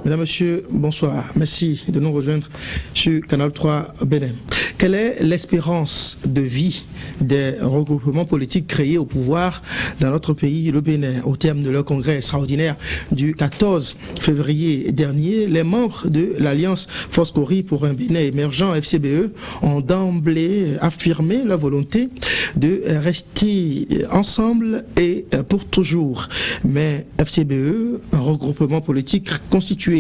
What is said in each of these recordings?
Mesdames, Messieurs, bonsoir. Merci de nous rejoindre sur Canal 3 Bénin. Quelle est l'espérance de vie des regroupements politiques créés au pouvoir dans notre pays, le Bénin? Au terme de leur congrès extraordinaire du 14 février dernier, les membres de l'Alliance Foscori pour un Bénin émergent, FCBE, ont d'emblée affirmé leur volonté de rester ensemble et pour toujours. Mais FCBE, un regroupement politique constitué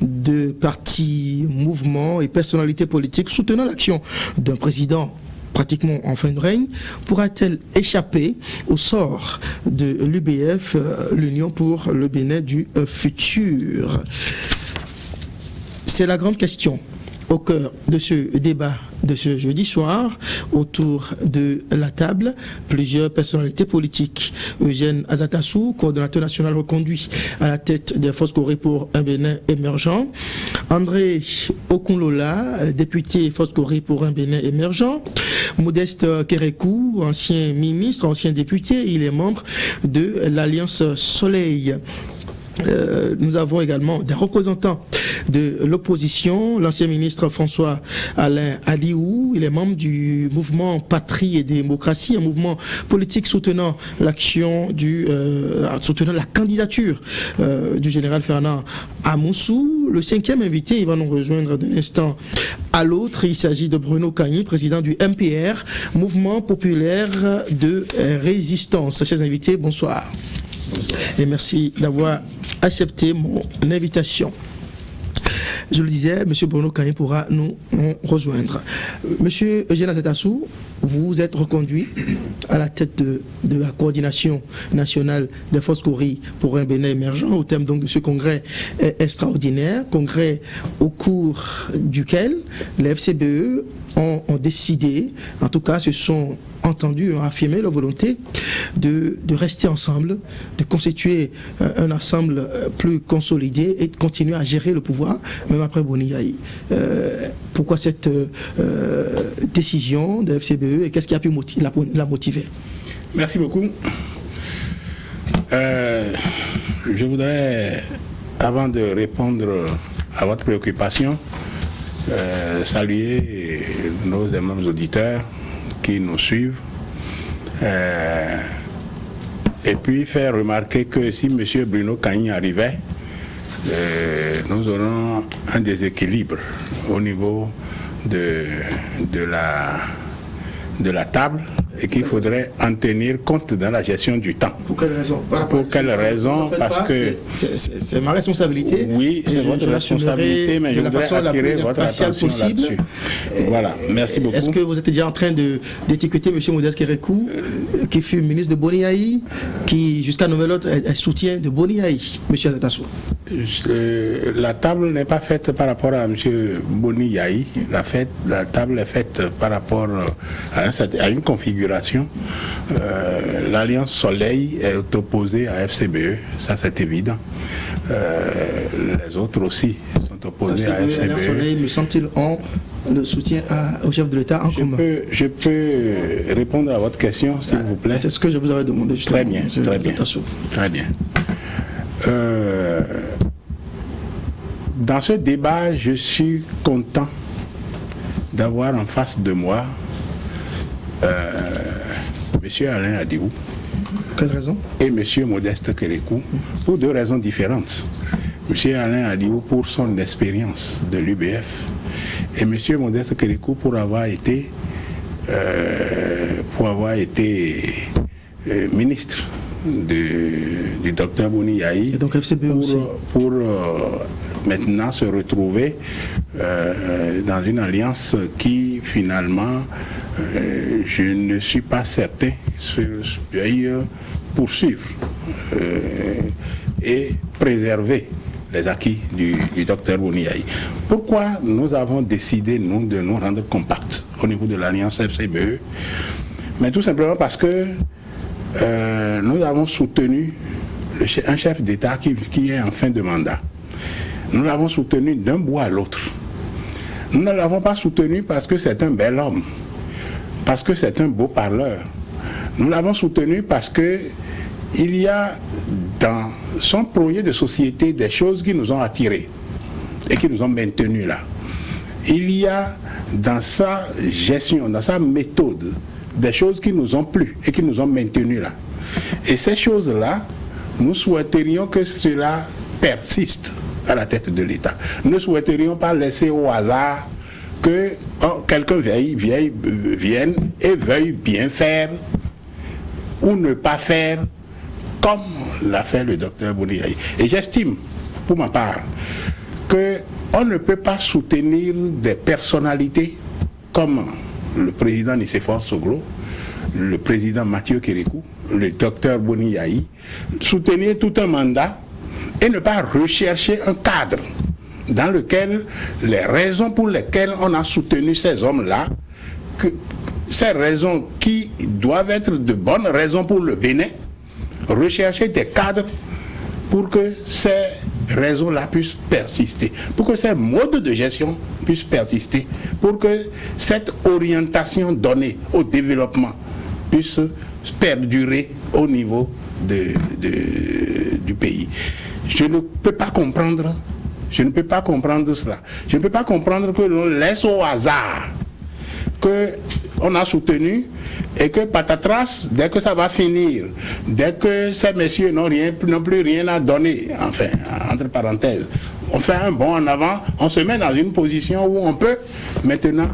de partis, mouvements et personnalités politiques soutenant l'action d'un président pratiquement en fin de règne, pourra-t-elle échapper au sort de l'UBF, l'Union pour le Bénin du futur? C'est la grande question au cœur de ce débat de ce jeudi soir. Autour de la table, plusieurs personnalités politiques. Eugène Azatassou, coordonnateur national reconduit à la tête des Foscori pour un Bénin émergent. André Okunlola, député Foscori pour un Bénin émergent. Modeste Kérékou, ancien ministre, ancien député, il est membre de l'Alliance Soleil. Nous avons également des représentants de l'opposition, l'ancien ministre François Alain Aliou, il est membre du mouvement Patrie et Démocratie, un mouvement politique soutenant l'action soutenant la candidature du général Fernand Amoussou. Le cinquième invité, il va nous rejoindre d'un instant à l'autre. Il s'agit de Bruno Kagny, président du MPR, Mouvement Populaire de Résistance. Chers invités, bonsoir. Et merci d'avoir accepté mon invitation. Je le disais, M. Bruno Kagny pourra nous rejoindre. M. Eugène Azatassou, vous êtes reconduit à la tête de la coordination nationale des Foscori pour un Bénin émergent, au terme donc de ce congrès extraordinaire, congrès au cours duquel les FCBE ont décidé, en tout cas se sont entendus, ont affirmé leur volonté de rester ensemble, de constituer un ensemble plus consolidé et de continuer à gérer le pouvoir, même après Boni Yayi. Pourquoi cette décision de FCBE et qu'est-ce qui a pu la motiver? Merci beaucoup. Je voudrais, avant de répondre à votre préoccupation, saluer nos aimables auditeurs qui nous suivent et puis faire remarquer que si M. Bruno Kagny arrivait, nous aurons un déséquilibre au niveau de la table et qu'il faudrait en tenir compte dans la gestion du temps. Pour quelle raison? Pour quelle raison? Parce que c'est ma responsabilité. Oui, c'est votre responsabilité, mais je voudrais attirer votre attention là-dessus. Voilà, merci beaucoup. Est-ce que vous êtes déjà en train d'étiqueter M. Modeste Kérékou, qui fut ministre de Boni Yayi, qui jusqu'à nouvel ordre est soutien de Boni Yayi, M. Azatassou? La table n'est pas faite par rapport à M. Boni Yayi. La table est faite par rapport à une configuration. L'Alliance Soleil est opposée à FCBE, ça c'est évident. Les autres aussi sont opposés à FCBE. L'Alliance Soleil, me semble-t-il, ont le soutien au chef de l'État en commun. Je peux répondre à votre question, s'il vous plaît. C'est ce que je vous avais demandé. Très bien, très bien. Très bien. Dans ce débat, je suis content d'avoir en face de moi M. Alain Adiou. Quelle raison? Et M. Modeste Kérékou, pour deux raisons différentes. M. Alain Adiou pour son expérience de l'UBF et M. Modeste Kérékou pour avoir été ministre du docteur Boni Yayi, donc FCBE pour maintenant se retrouver dans une alliance qui finalement je ne suis pas certain veuille poursuivre et préserver les acquis du docteur Boni Yayi. Pourquoi nous avons décidé, nous, de nous rendre compacts au niveau de l'Alliance FCBE? Mais tout simplement parce que nous avons soutenu un chef d'État qui est en fin de mandat. Nous l'avons soutenu d'un bout à l'autre. Nous ne l'avons pas soutenu parce que c'est un bel homme, parce que c'est un beau parleur. Nous l'avons soutenu parce que il y a dans son projet de société des choses qui nous ont attirés. et qui nous ont maintenus là. Il y a dans sa gestion, dans sa méthode, des choses qui nous ont plu et qui nous ont maintenus là. Et ces choses-là, nous souhaiterions que cela persiste à la tête de l'État. Nous ne souhaiterions pas laisser au hasard que quelqu'un vienne et veuille bien faire ou ne pas faire comme l'a fait le docteur Boni-Yayi. Et j'estime, pour ma part, qu'on ne peut pas soutenir des personnalités comme le président Nicéphore Soglo, le président Mathieu Kérékou, le docteur Boni-Yayi, soutenir tout un mandat et ne pas rechercher un cadre dans lequel les raisons pour lesquelles on a soutenu ces hommes-là, ces raisons qui doivent être de bonnes raisons pour le Bénin, rechercher des cadres pour que ces raisons-là puissent persister, pour que ces modes de gestion puissent persister, pour que cette orientation donnée au développement puisse perdurer au niveau du pays. Je ne peux pas comprendre cela. Je ne peux pas comprendre que l'on laisse au hasard qu'on a soutenu et que patatras, dès que ça va finir, dès que ces messieurs n'ont plus rien à donner, enfin, entre parenthèses, on fait un bond en avant, on se met dans une position où on peut maintenant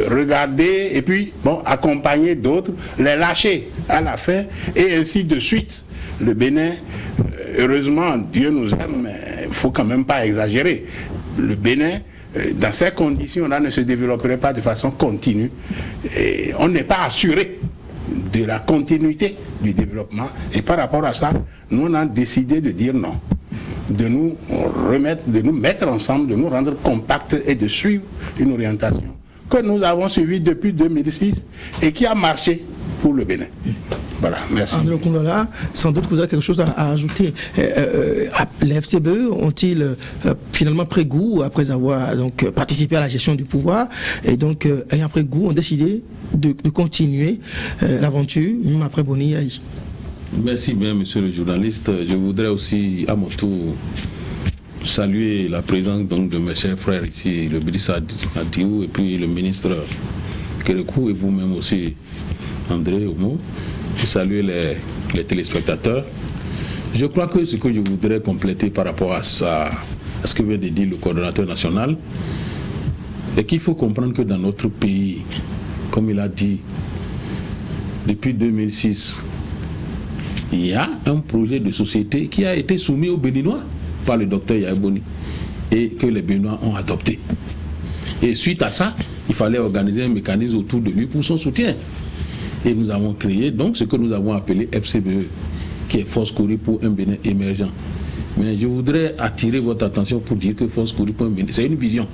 regarder et puis accompagner d'autres, les lâcher à la fin et ainsi de suite. Le Bénin, heureusement, Dieu nous aime, mais il ne faut quand même pas exagérer. Le Bénin, dans ces conditions-là, ne se développerait pas de façon continue. Et on n'est pas assuré de la continuité du développement. Et par rapport à ça, nous on a décidé de dire non, de nous mettre ensemble, de nous rendre compacts et de suivre une orientation que nous avons suivie depuis 2006 et qui a marché pour le Bénin. Voilà, merci. André Koundola, sans doute vous avez quelque chose à ajouter. Les FCBE ont-ils finalement pris goût après avoir participé à la gestion du pouvoir et donc ayant pris goût ont décidé de continuer l'aventure même après Boni-Yayi? Merci bien, monsieur le journaliste. Je voudrais aussi à mon tour saluer la présence de mes chers frères ici, le ministre Adiou et puis le ministre Kérékou et vous-même aussi, André Omo. Je salue les téléspectateurs. Je crois que ce que je voudrais compléter par rapport à ce que vient de dire le coordonnateur national, est qu'il faut comprendre que dans notre pays, comme il a dit, depuis 2006, il y a un projet de société qui a été soumis aux Béninois par le docteur Yayi Boni et que les Béninois ont adopté. Et suite à ça, il fallait organiser un mécanisme autour de lui pour son soutien. Et nous avons créé donc ce que nous avons appelé FCBE, qui est Force Kouri pour un Bénin émergent. Mais je voudrais attirer votre attention pour dire que Force Kouri pour un Bénin, c'est une vision.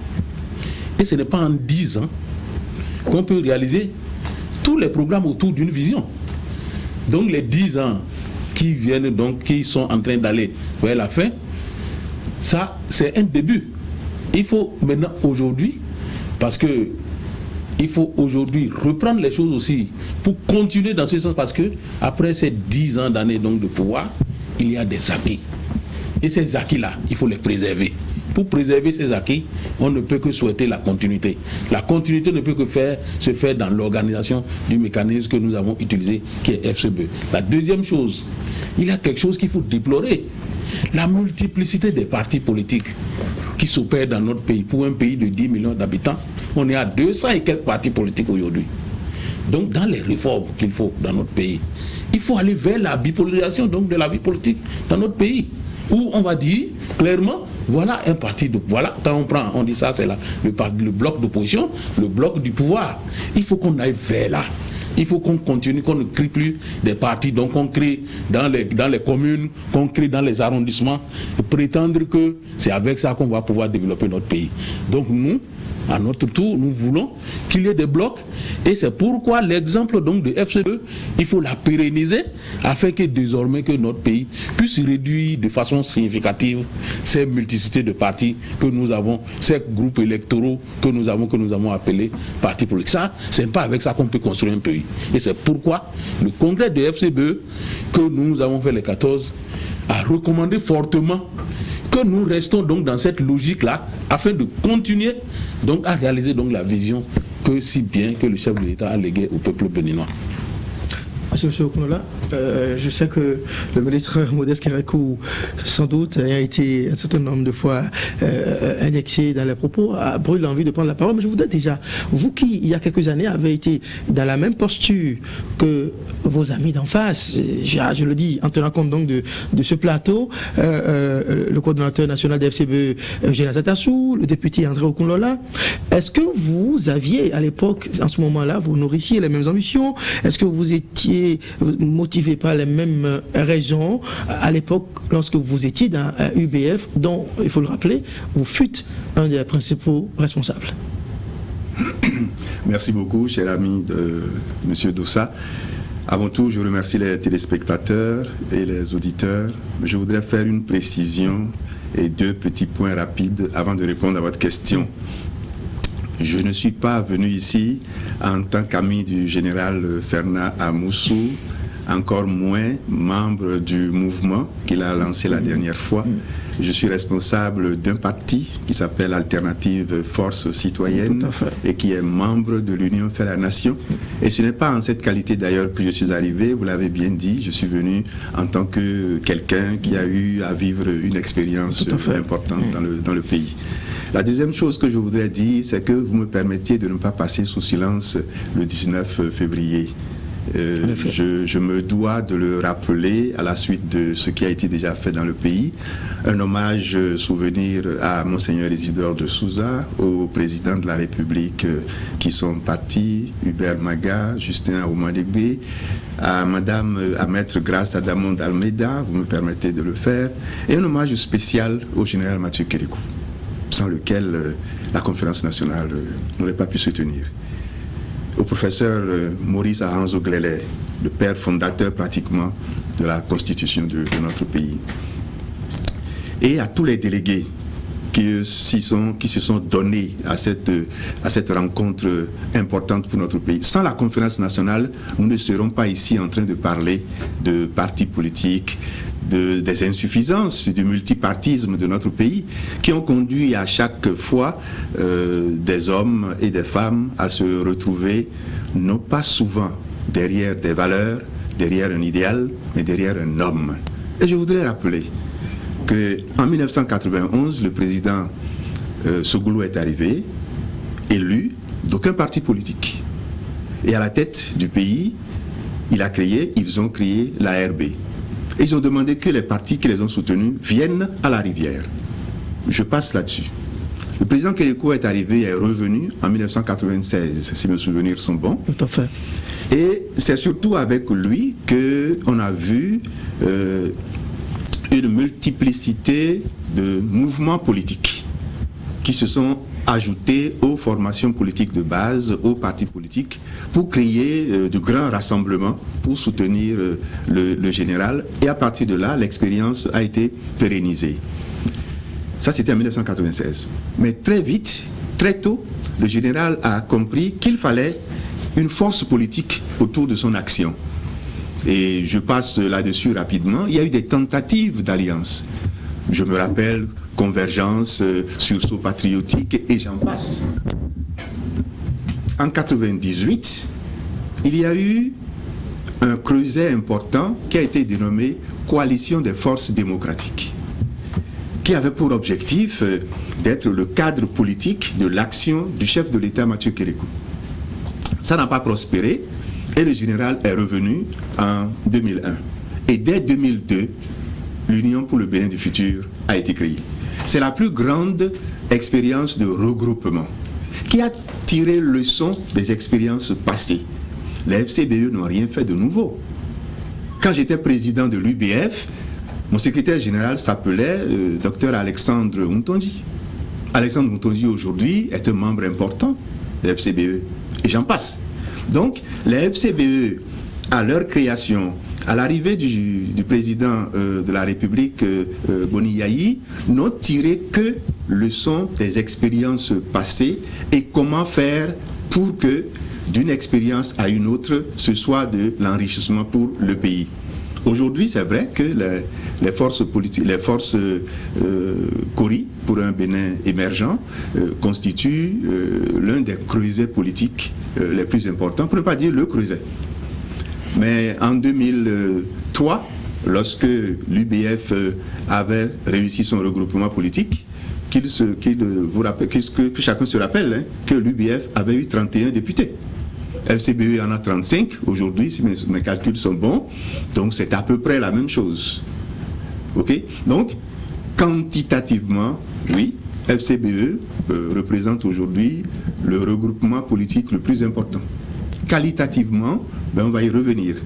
Et ce n'est pas en 10 ans qu'on peut réaliser tous les programmes autour d'une vision. Donc les 10 ans qui viennent, donc qui sont en train d'aller vers la fin, ça c'est un début. Il faut maintenant aujourd'hui, parce que il faut aujourd'hui reprendre les choses aussi pour continuer dans ce sens, parce que après ces 10 ans d'années donc de pouvoir, il y a des acquis. Et ces acquis-là, il faut les préserver. Pour préserver ces acquis, on ne peut que souhaiter la continuité. La continuité ne peut que se faire dans l'organisation du mécanisme que nous avons utilisé, qui est FCBE. La deuxième chose, il y a quelque chose qu'il faut déplorer. La multiplicité des partis politiques qui s'opèrent dans notre pays. Pour un pays de 10 millions d'habitants, on est à 200 et quelques partis politiques aujourd'hui. Donc dans les réformes qu'il faut dans notre pays, il faut aller vers la bipolarisation donc de la vie politique dans notre pays, où on va dire clairement, voilà un parti de, voilà, quand on dit ça, c'est là le bloc d'opposition, le bloc du pouvoir. Il faut qu'on aille vers là. Il faut qu'on continue, qu'on ne crée plus des partis, donc qu'on crée dans les communes, qu'on crée dans les arrondissements, et prétendre que c'est avec ça qu'on va pouvoir développer notre pays. Donc nous, à notre tour, nous voulons qu'il y ait des blocs, et c'est pourquoi l'exemple donc de FCBE, il faut la pérenniser, afin que désormais que notre pays puisse réduire de façon significative ces multicités de partis que nous avons, ces groupes électoraux que nous avons appelés partis politiques. Ça, c'est pas avec ça qu'on peut construire un pays. Et c'est pourquoi le congrès de FCBE que nous avons fait le 14 a recommandé fortement que nous restons donc dans cette logique-là, afin de continuer donc à réaliser donc la vision que si bien que le chef de l'État a léguée au peuple béninois. Monsieur Okunola, je sais que le ministre Modeste Kérékou, sans doute, a été un certain nombre de fois indexé dans les propos, a brûlé l'envie de prendre la parole. Mais je voudrais déjà, vous qui, il y a quelques années, avez été dans la même posture que vos amis d'en face, je le dis en tenant compte donc de ce plateau, le coordonnateur national de FCBE, Eugène Atassou, le député André Okunola, est-ce que vous aviez à l'époque, en ce moment-là, vous nourrissiez les mêmes ambitions? Est-ce que vous étiez motivé par les mêmes raisons à l'époque lorsque vous étiez dans UBF, dont, il faut le rappeler, vous fûtes un des principaux responsables? Merci beaucoup, cher ami de M. Doussa. Avant tout, je remercie les téléspectateurs et les auditeurs. Je voudrais faire une précision et 2 petits points rapides avant de répondre à votre question. Je ne suis pas venu ici en tant qu'ami du général Ferna Amoussou, encore moins membre du mouvement qu'il a lancé la dernière fois. Je suis responsable d'un parti qui s'appelle Alternative Force Citoyenne et qui est membre de l'Union Fait la Nation. Et ce n'est pas en cette qualité d'ailleurs que je suis arrivé, vous l'avez bien dit, je suis venu en tant que quelqu'un qui a eu à vivre une expérience importante dans le pays. La deuxième chose que je voudrais dire, c'est que vous me permettiez de ne pas passer sous silence le 19 février. Je me dois de le rappeler à la suite de ce qui a été déjà fait dans le pays. Un hommage souvenir à Monseigneur Isidore de Souza, au président de la République qui sont partis, Hubert Maga, Justin Aoumadegbe, à Maître Grace Adamond Almeida, vous me permettez de le faire, et un hommage spécial au général Mathieu Kérékou, sans lequel la conférence nationale n'aurait pas pu se tenir. Au professeur Maurice Ahanzo Glélé, le père fondateur pratiquement de la constitution de notre pays. Et à tous les délégués qui se sont donnés à cette rencontre importante pour notre pays. Sans la conférence nationale, nous ne serons pas ici en train de parler de partis politiques, des insuffisances, du multipartisme de notre pays, qui ont conduit à chaque fois des hommes et des femmes à se retrouver, non pas souvent derrière des valeurs, derrière un idéal, mais derrière un homme. Et je voudrais rappeler qu'en 1991, le président Sogoulou est arrivé, élu d'aucun parti politique. Et à la tête du pays, ils ont créé l'ARB. Et ils ont demandé que les partis qui les ont soutenus viennent à la rivière. Je passe là-dessus. Le président Kérékou est arrivé et est revenu en 1996, si mes souvenirs sont bons. Tout à fait. Et c'est surtout avec lui qu'on a vu une multiplicité de mouvements politiques qui se sont ajoutés aux formations politiques de base, aux partis politiques, pour créer de grands rassemblements pour soutenir le général. Et à partir de là, l'expérience a été pérennisée. Ça, c'était en 1996. Mais très vite, très tôt, le général a compris qu'il fallait une force politique autour de son action. Et je passe là-dessus rapidement. Il y a eu des tentatives d'alliance. Je me rappelle Convergence, Sursaut patriotique et j'en passe. En 1998, il y a eu un creuset important qui a été dénommé Coalition des forces démocratiques, qui avait pour objectif d'être le cadre politique de l'action du chef de l'État Mathieu Kérékou. Ça n'a pas prospéré. Et le général est revenu en 2001. Et dès 2002, l'Union pour le Bénin du futur a été créée. C'est la plus grande expérience de regroupement qui a tiré leçon des expériences passées. Les FCBE n'ont rien fait de nouveau. Quand j'étais président de l'UBF, mon secrétaire général s'appelait Dr Alexandre Moutonji. Alexandre Moutonji aujourd'hui est un membre important des FCBE. Et j'en passe. Donc, les FCBE, à leur création, à l'arrivée du président de la République, Boni Yayi, n'ont tiré que leçon des expériences passées et comment faire pour que, d'une expérience à une autre, ce soit de l'enrichissement pour le pays. Aujourd'hui, c'est vrai que les forces politiques, les forces Kori pour un Bénin émergent constituent l'un des creusets politiques les plus importants, pour ne pas dire le creuset. Mais en 2003, lorsque l'UBF avait réussi son regroupement politique, que chacun se rappelle, hein, que l'UBF avait eu 31 députés. FCBE en a 35 aujourd'hui, si mes calculs sont bons, donc c'est à peu près la même chose. Ok? Donc, quantitativement, oui, FCBE représente aujourd'hui le regroupement politique le plus important. Qualitativement, on va y revenir.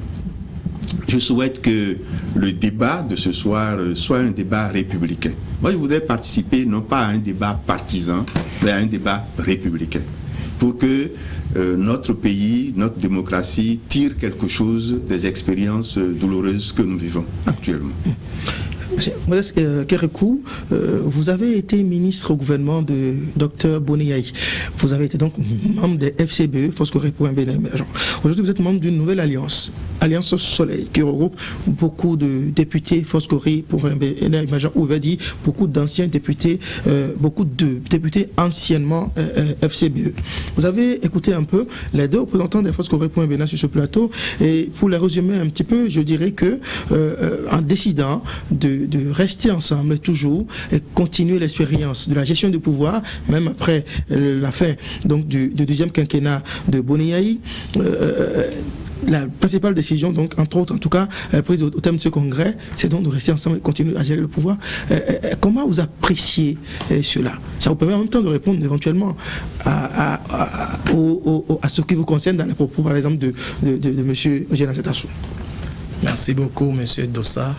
Je souhaite que le débat de ce soir soit un débat républicain. Moi, je voudrais participer non pas à un débat partisan, mais à un débat républicain, pour que notre pays, notre démocratie tire quelque chose des expériences douloureuses que nous vivons actuellement. Modeste Kérékou, vous avez été ministre au gouvernement de Dr Boni. Vous avez été donc membre des FCBE, Force Corée pour un Bénin émergent. Aujourd'hui, vous êtes membre d'une nouvelle alliance, Alliance Soleil, qui regroupe beaucoup de députés Force Corée pour un Bénin émergent, ou veut dire beaucoup d'anciens députés, beaucoup de députés anciennement FCBE. Vous avez écouté un peu les deux représentants des Forces Corée pour un Bénin sur ce plateau, et pour les résumer un petit peu, je dirais que en décidant de rester ensemble toujours et continuer l'expérience de la gestion du pouvoir, même après la fin donc du deuxième quinquennat de Boni, la principale décision, donc entre autres en tout cas prise au terme de ce congrès, c'est donc de rester ensemble et continuer à gérer le pouvoir. Comment vous appréciez cela? Ça vous permet en même temps de répondre éventuellement à ce qui vous concerne dans les propos par exemple de M. Général Zatassou. Merci beaucoup M. Dossa.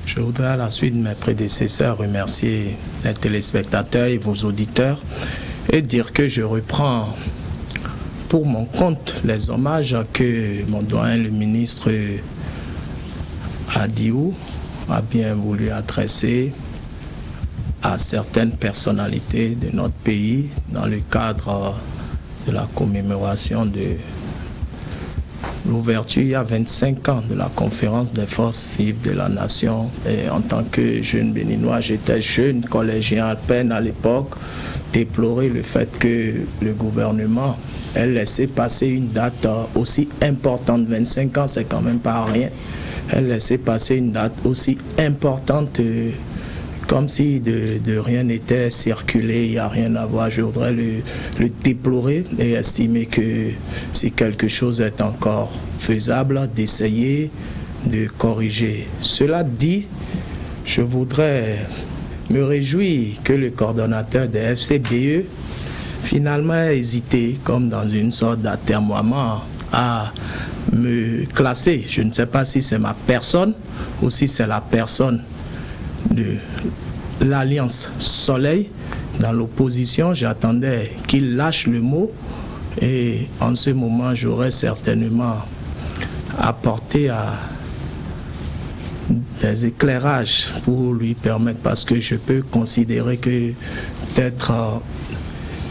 Je voudrais à la suite de mes prédécesseurs remercier les téléspectateurs et vos auditeurs et dire que je reprends pour mon compte les hommages que mon doyen le ministre Adiou a bien voulu adresser à certaines personnalités de notre pays dans le cadre de la commémoration de l'ouverture il y a 25 ans de la conférence des forces vives de la nation. Et en tant que jeune béninois, j'étais jeune collégien à peine à l'époque, déplorer le fait que le gouvernement ait laissé passer une date aussi importante. 25 ans, c'est quand même pas rien. Elle laissait passer une date aussi importante, comme si de rien n'était circulé, il n'y a rien à voir. Je voudrais le déplorer et estimer que si quelque chose est encore faisable, d'essayer de corriger. Cela dit, je voudrais me réjouir que le coordonnateur des FCBE finalement a hésité, comme dans une sorte d'atermoiement, à me classer. Je ne sais pas si c'est ma personne ou si c'est la personne de l'Alliance Soleil. Dans l'opposition, j'attendais qu'il lâche le mot et en ce moment j'aurais certainement apporté des éclairages pour lui permettre, parce que je peux considérer que peut-être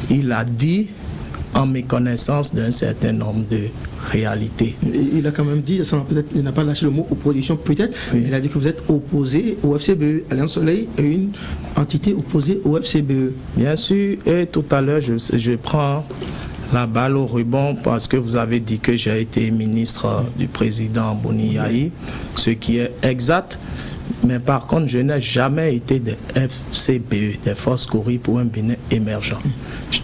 il a dit en méconnaissance d'un certain nombre de réalités. Il a quand même dit, peut-être il n'a pas lâché le mot opposition, peut-être, oui. Il a dit que vous êtes opposé au FCBE. Alliance Soleil est une entité opposée au FCBE. Bien sûr, et tout à l'heure je prends la balle au rebond parce que vous avez dit que j'ai été ministre du président Boni, ce qui est exact. Mais par contre, je n'ai jamais été des FCBE, des Forces Corée pour un Bénin émergent.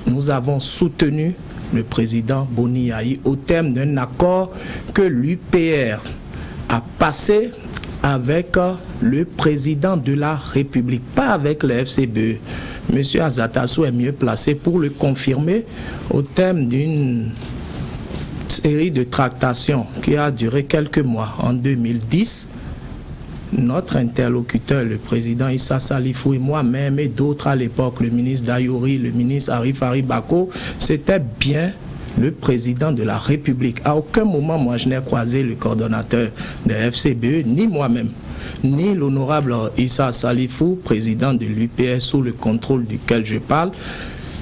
Nous avons soutenu le président Boni au terme d'un accord que l'UPR a passé avec le président de la République, pas avec le FCBE. Monsieur Azatassou est mieux placé pour le confirmer au terme d'une série de tractations qui a duré quelques mois. En 2010, notre interlocuteur, le président Issa Salifou et moi-même et d'autres à l'époque, le ministre Dayouri, le ministre Arif Bako, c'était bien le président de la République. À aucun moment, moi, je n'ai croisé le coordonnateur de FCBE, ni moi-même, ni l'honorable Issa Salifou, président de l'UPS, sous le contrôle duquel je parle.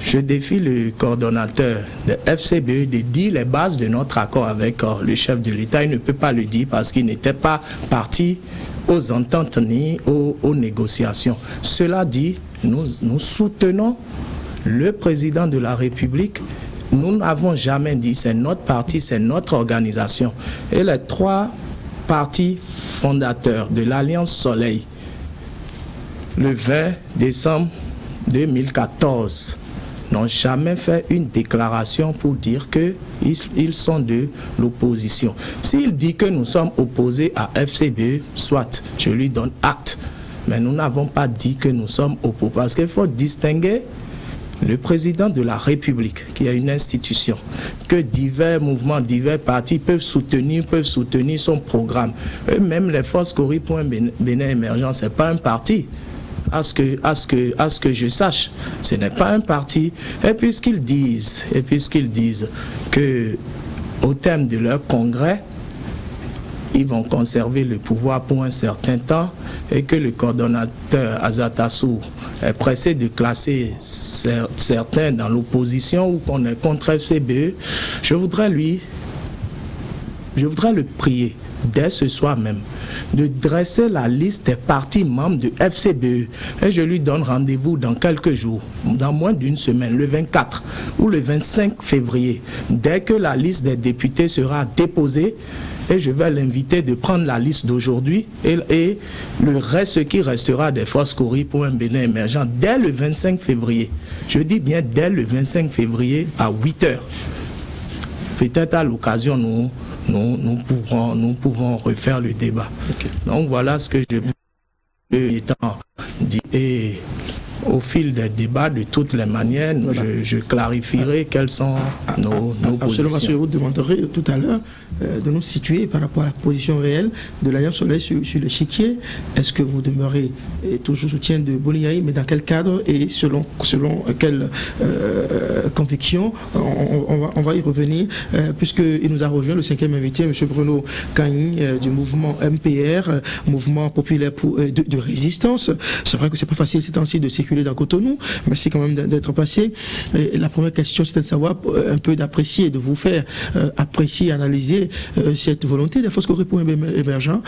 je défie le coordonnateur de FCBE de dire les bases de notre accord avec le chef de l'État. Il ne peut pas le dire parce qu'il n'était pas parti aux ententes ni aux négociations. Cela dit, nous soutenons le président de la République. Nous n'avons jamais dit c'est notre parti, c'est notre organisation. Et les 3 partis fondateurs de l'Alliance Soleil, le 20 décembre 2014, n'ont jamais fait une déclaration pour dire qu'ils sont de l'opposition. S'il dit que nous sommes opposés à FCBE, soit, je lui donne acte. Mais nous n'avons pas dit que nous sommes opposés. Parce qu'il faut distinguer le président de la République, qui est une institution, que divers mouvements, divers partis peuvent soutenir son programme. Même les forces Cori pour un Bénin émergent, ce n'est pas un parti. À ce que je sache, ce n'est pas un parti. Et puisqu'ils disent que au terme de leur congrès, ils vont conserver le pouvoir pour un certain temps et que le coordonnateur Azatassou est pressé de classer certains dans l'opposition ou qu'on est contre FCBE, je voudrais le prier dès ce soir même de dresser la liste des partis membres de FCBE et je lui donne rendez-vous dans quelques jours, dans moins d'une semaine, le 24 ou le 25 février, dès que la liste des députés sera déposée. Et je vais l'inviter de prendre la liste d'aujourd'hui et le reste, ce qui restera des forces Cori pour un Bénin émergent dès le 25 février. Je dis bien dès le 25 février à 8h. Peut-être à l'occasion, nous pourrons refaire le débat. Okay. Donc voilà ce que je veux dire. Et au fil des débats, de toutes les manières, voilà. je clarifierai quelles sont nos Absolument, positions. je vous demanderai tout à l'heure de nous situer par rapport à la position réelle de l'Alliance Soleil sur l'échiquier. Est-ce que vous demeurez toujours soutien de Boniaï, mais dans quel cadre et selon quelle conviction? On va y revenir, puisqu'il nous a rejoint le 5e invité, M. Bruno Kagny, du mouvement MPR, mouvement populaire de résistance. C'est vrai que c'est pas facile ces temps-ci de circuler dans Cotonou. Merci quand même d'être passé. Et la première question, c'était de savoir un peu d'apprécier, de vous faire apprécier, analyser cette volonté des forces Cori pour un Bénin émergent,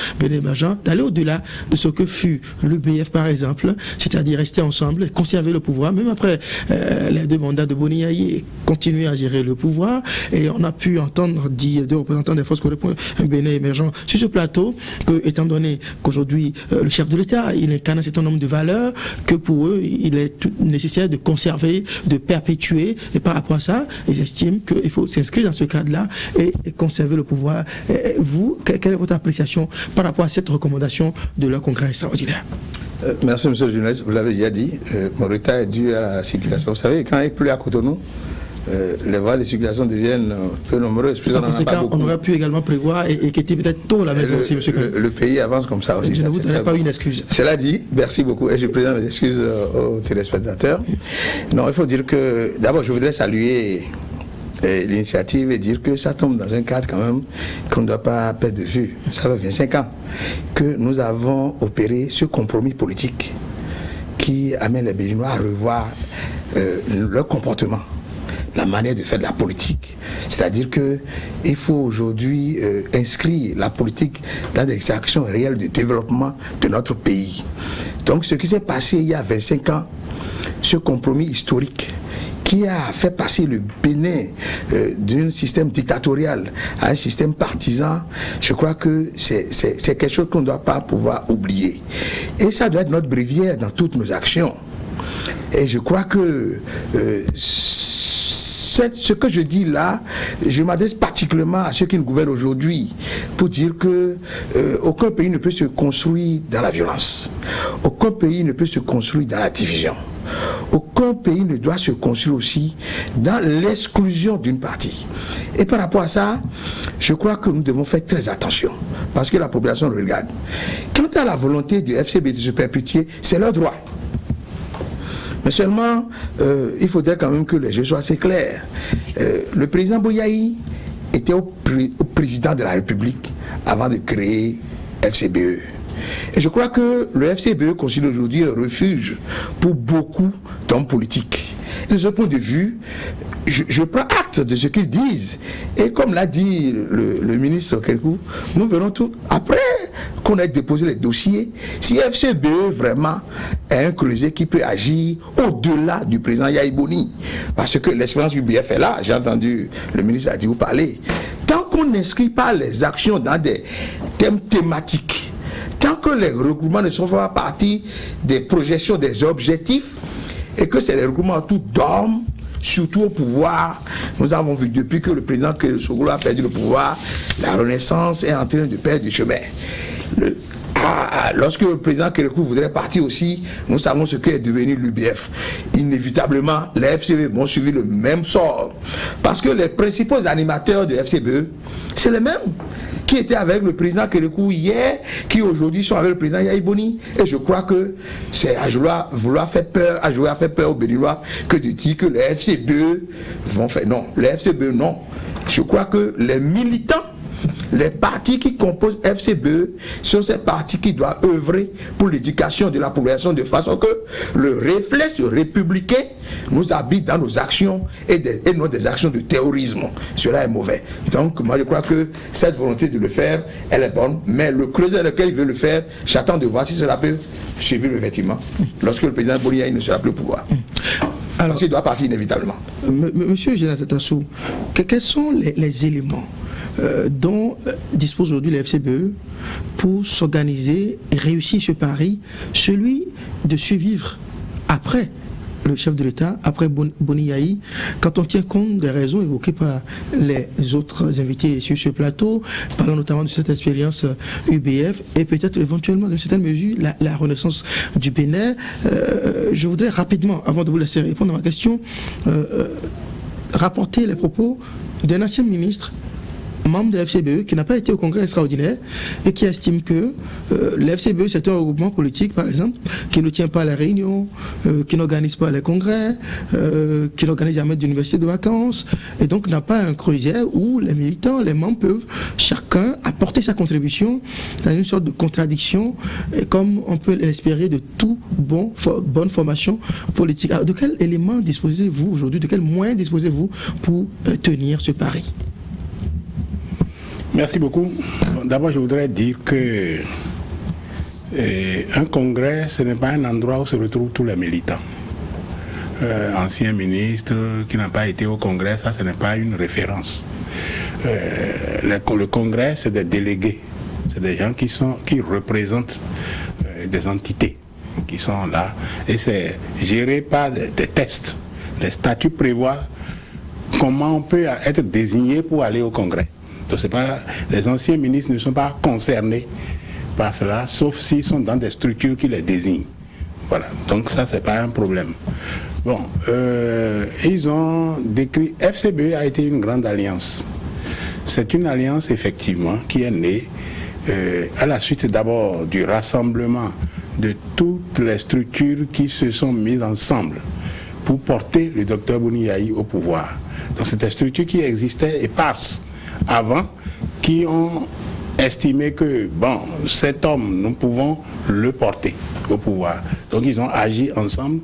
d'aller au-delà de ce que fut l'UBF par exemple, c'est-à-dire rester ensemble, conserver le pouvoir, même après les 2 mandats de Boniaï, continuer à gérer le pouvoir. Et on a pu entendre dire des représentants des forces Cori pour un Bénin émergent sur ce plateau, que, étant donné qu'aujourd'hui le chef de l'État, il incarne un certain nombre de valeurs, que pour eux, il est tout nécessaire de conserver, de perpétuer, et par rapport à ça, ils estiment qu'il faut s'inscrire dans ce cadre-là et conserver le pouvoir. Et vous, quelle est votre appréciation par rapport à cette recommandation de leur congrès extraordinaire? Merci, monsieur le journaliste, vous l'avez déjà dit, mon retard est dû à la circulation. Vous savez, quand il pleut à Cotonou, les voies de circulation deviennent peu nombreuses. On aurait pu également prévoir et qui était peut-être tôt la maison aussi, monsieur. Le pays avance comme ça aussi. Je ne vous donnerai pas une excuse. Cela dit, merci beaucoup et je présente mes excuses aux téléspectateurs. Non, il faut dire que d'abord je voudrais saluer l'initiative et dire que ça tombe dans un cadre quand même qu'on ne doit pas perdre de vue. Ça fait 25 ans que nous avons opéré ce compromis politique qui amène les Béninois à revoir leur comportement, la manière de faire de la politique. C'est-à-dire qu'il faut aujourd'hui inscrire la politique dans des actions réelles de développement de notre pays. Donc ce qui s'est passé il y a 25 ans, ce compromis historique qui a fait passer le Bénin d'un système dictatorial à un système partisan, je crois que c'est quelque chose qu'on ne doit pas pouvoir oublier. Et ça doit être notre bréviaire dans toutes nos actions. Et je crois que ce que je dis là, je m'adresse particulièrement à ceux qui nous gouvernent aujourd'hui pour dire que aucun pays ne peut se construire dans la violence. Aucun pays ne peut se construire dans la division. Aucun pays ne doit se construire aussi dans l'exclusion d'une partie. Et par rapport à ça, je crois que nous devons faire très attention parce que la population regarde. Quant à la volonté du FCB de se perpétuer, c'est leur droit. Mais seulement, il faudrait quand même que les jeux soient assez clairs. Le président Boniaï était au président de la République avant de créer FCBE. Et je crois que le FCBE constitue aujourd'hui un refuge pour beaucoup d'hommes politiques. De ce point de vue, je prends acte de ce qu'ils disent. Et comme l'a dit le ministre Kerekou, nous verrons tout. Après qu'on ait déposé les dossiers, si FCBE vraiment est un creuset qui peut agir au-delà du président Yahya Boni, parce que l'expérience UBF est là, j'ai entendu le ministre a dit vous parler. Tant qu'on n'inscrit pas les actions dans des thèmes thématiques, tant que les regroupements ne sont pas partie des projections, des objectifs, et que c'est les regroupements tout dorment, surtout au pouvoir. Nous avons vu depuis que le président Soglo a perdu le pouvoir, la Renaissance est en train de perdre du chemin. Lorsque le président Kerekou voudrait partir aussi, nous savons ce qu'est devenu l'UBF. Inévitablement, les FCBE vont suivre le même sort. Parce que les principaux animateurs de FCBE, c'est les mêmes qui étaient avec le président Kerekou hier, qui aujourd'hui sont avec le président Yahya Boni. Et je crois que c'est à vouloir faire peur aux Béninois que de dire que les FCBE vont faire. Non, les FCBE non. Je crois que les militants, les partis qui composent FCBE sont ces partis qui doivent œuvrer pour l'éducation de la population de façon que le réflexe républicain nous habite dans nos actions et non des actions de terrorisme. Cela est mauvais. Donc moi je crois que cette volonté de le faire, elle est bonne, mais le creuset dans lequel il veut le faire, j'attends de voir si cela peut suivre effectivement lorsque le président Boni ne sera plus au pouvoir. Alors il doit partir inévitablement. Monsieur Jonathan Tassou, quels sont les éléments dont dispose aujourd'hui le FCBE pour s'organiser et réussir ce pari, celui de survivre après le chef de l'État, après Boni Yayi, quand on tient compte des raisons évoquées par les autres invités sur ce plateau, parlant notamment de cette expérience UBF et peut-être éventuellement dans certaines mesures la renaissance du Bénin. Je voudrais rapidement, avant de vous laisser répondre à ma question, rapporter les propos d'un ancien ministre membre de la FCBE qui n'a pas été au congrès extraordinaire et qui estime que la FCBE c'est un regroupement politique par exemple qui ne tient pas les réunions, qui n'organise pas les congrès, qui n'organise jamais d'université de vacances et donc n'a pas un creuset où les militants, les membres peuvent chacun apporter sa contribution dans une sorte de contradiction et comme on peut l'espérer de toute bonne formation politique. Alors de quel élément disposez-vous aujourd'hui, de quels moyens disposez-vous pour tenir ce pari? Merci beaucoup. D'abord, je voudrais dire que un congrès, ce n'est pas un endroit où se retrouvent tous les militants. Anciens ministres qui n'ont pas été au congrès, ça, ce n'est pas une référence. Le congrès, c'est des délégués. C'est des gens qui représentent des entités qui sont là. Et c'est géré par des tests. Les statuts prévoient comment on peut être désigné pour aller au congrès. Donc les anciens ministres ne sont pas concernés par cela, sauf s'ils sont dans des structures qui les désignent. Voilà, donc ça c'est pas un problème. Bon, ils ont décrit, FCBE a été une grande alliance. C'est une alliance effectivement qui est née à la suite d'abord du rassemblement de toutes les structures qui se sont mises ensemble pour porter le docteur Boni Yayi au pouvoir. Donc c'est des structures qui existaient éparses avant, qui ont estimé que, bon, cet homme, nous pouvons le porter au pouvoir. Donc ils ont agi ensemble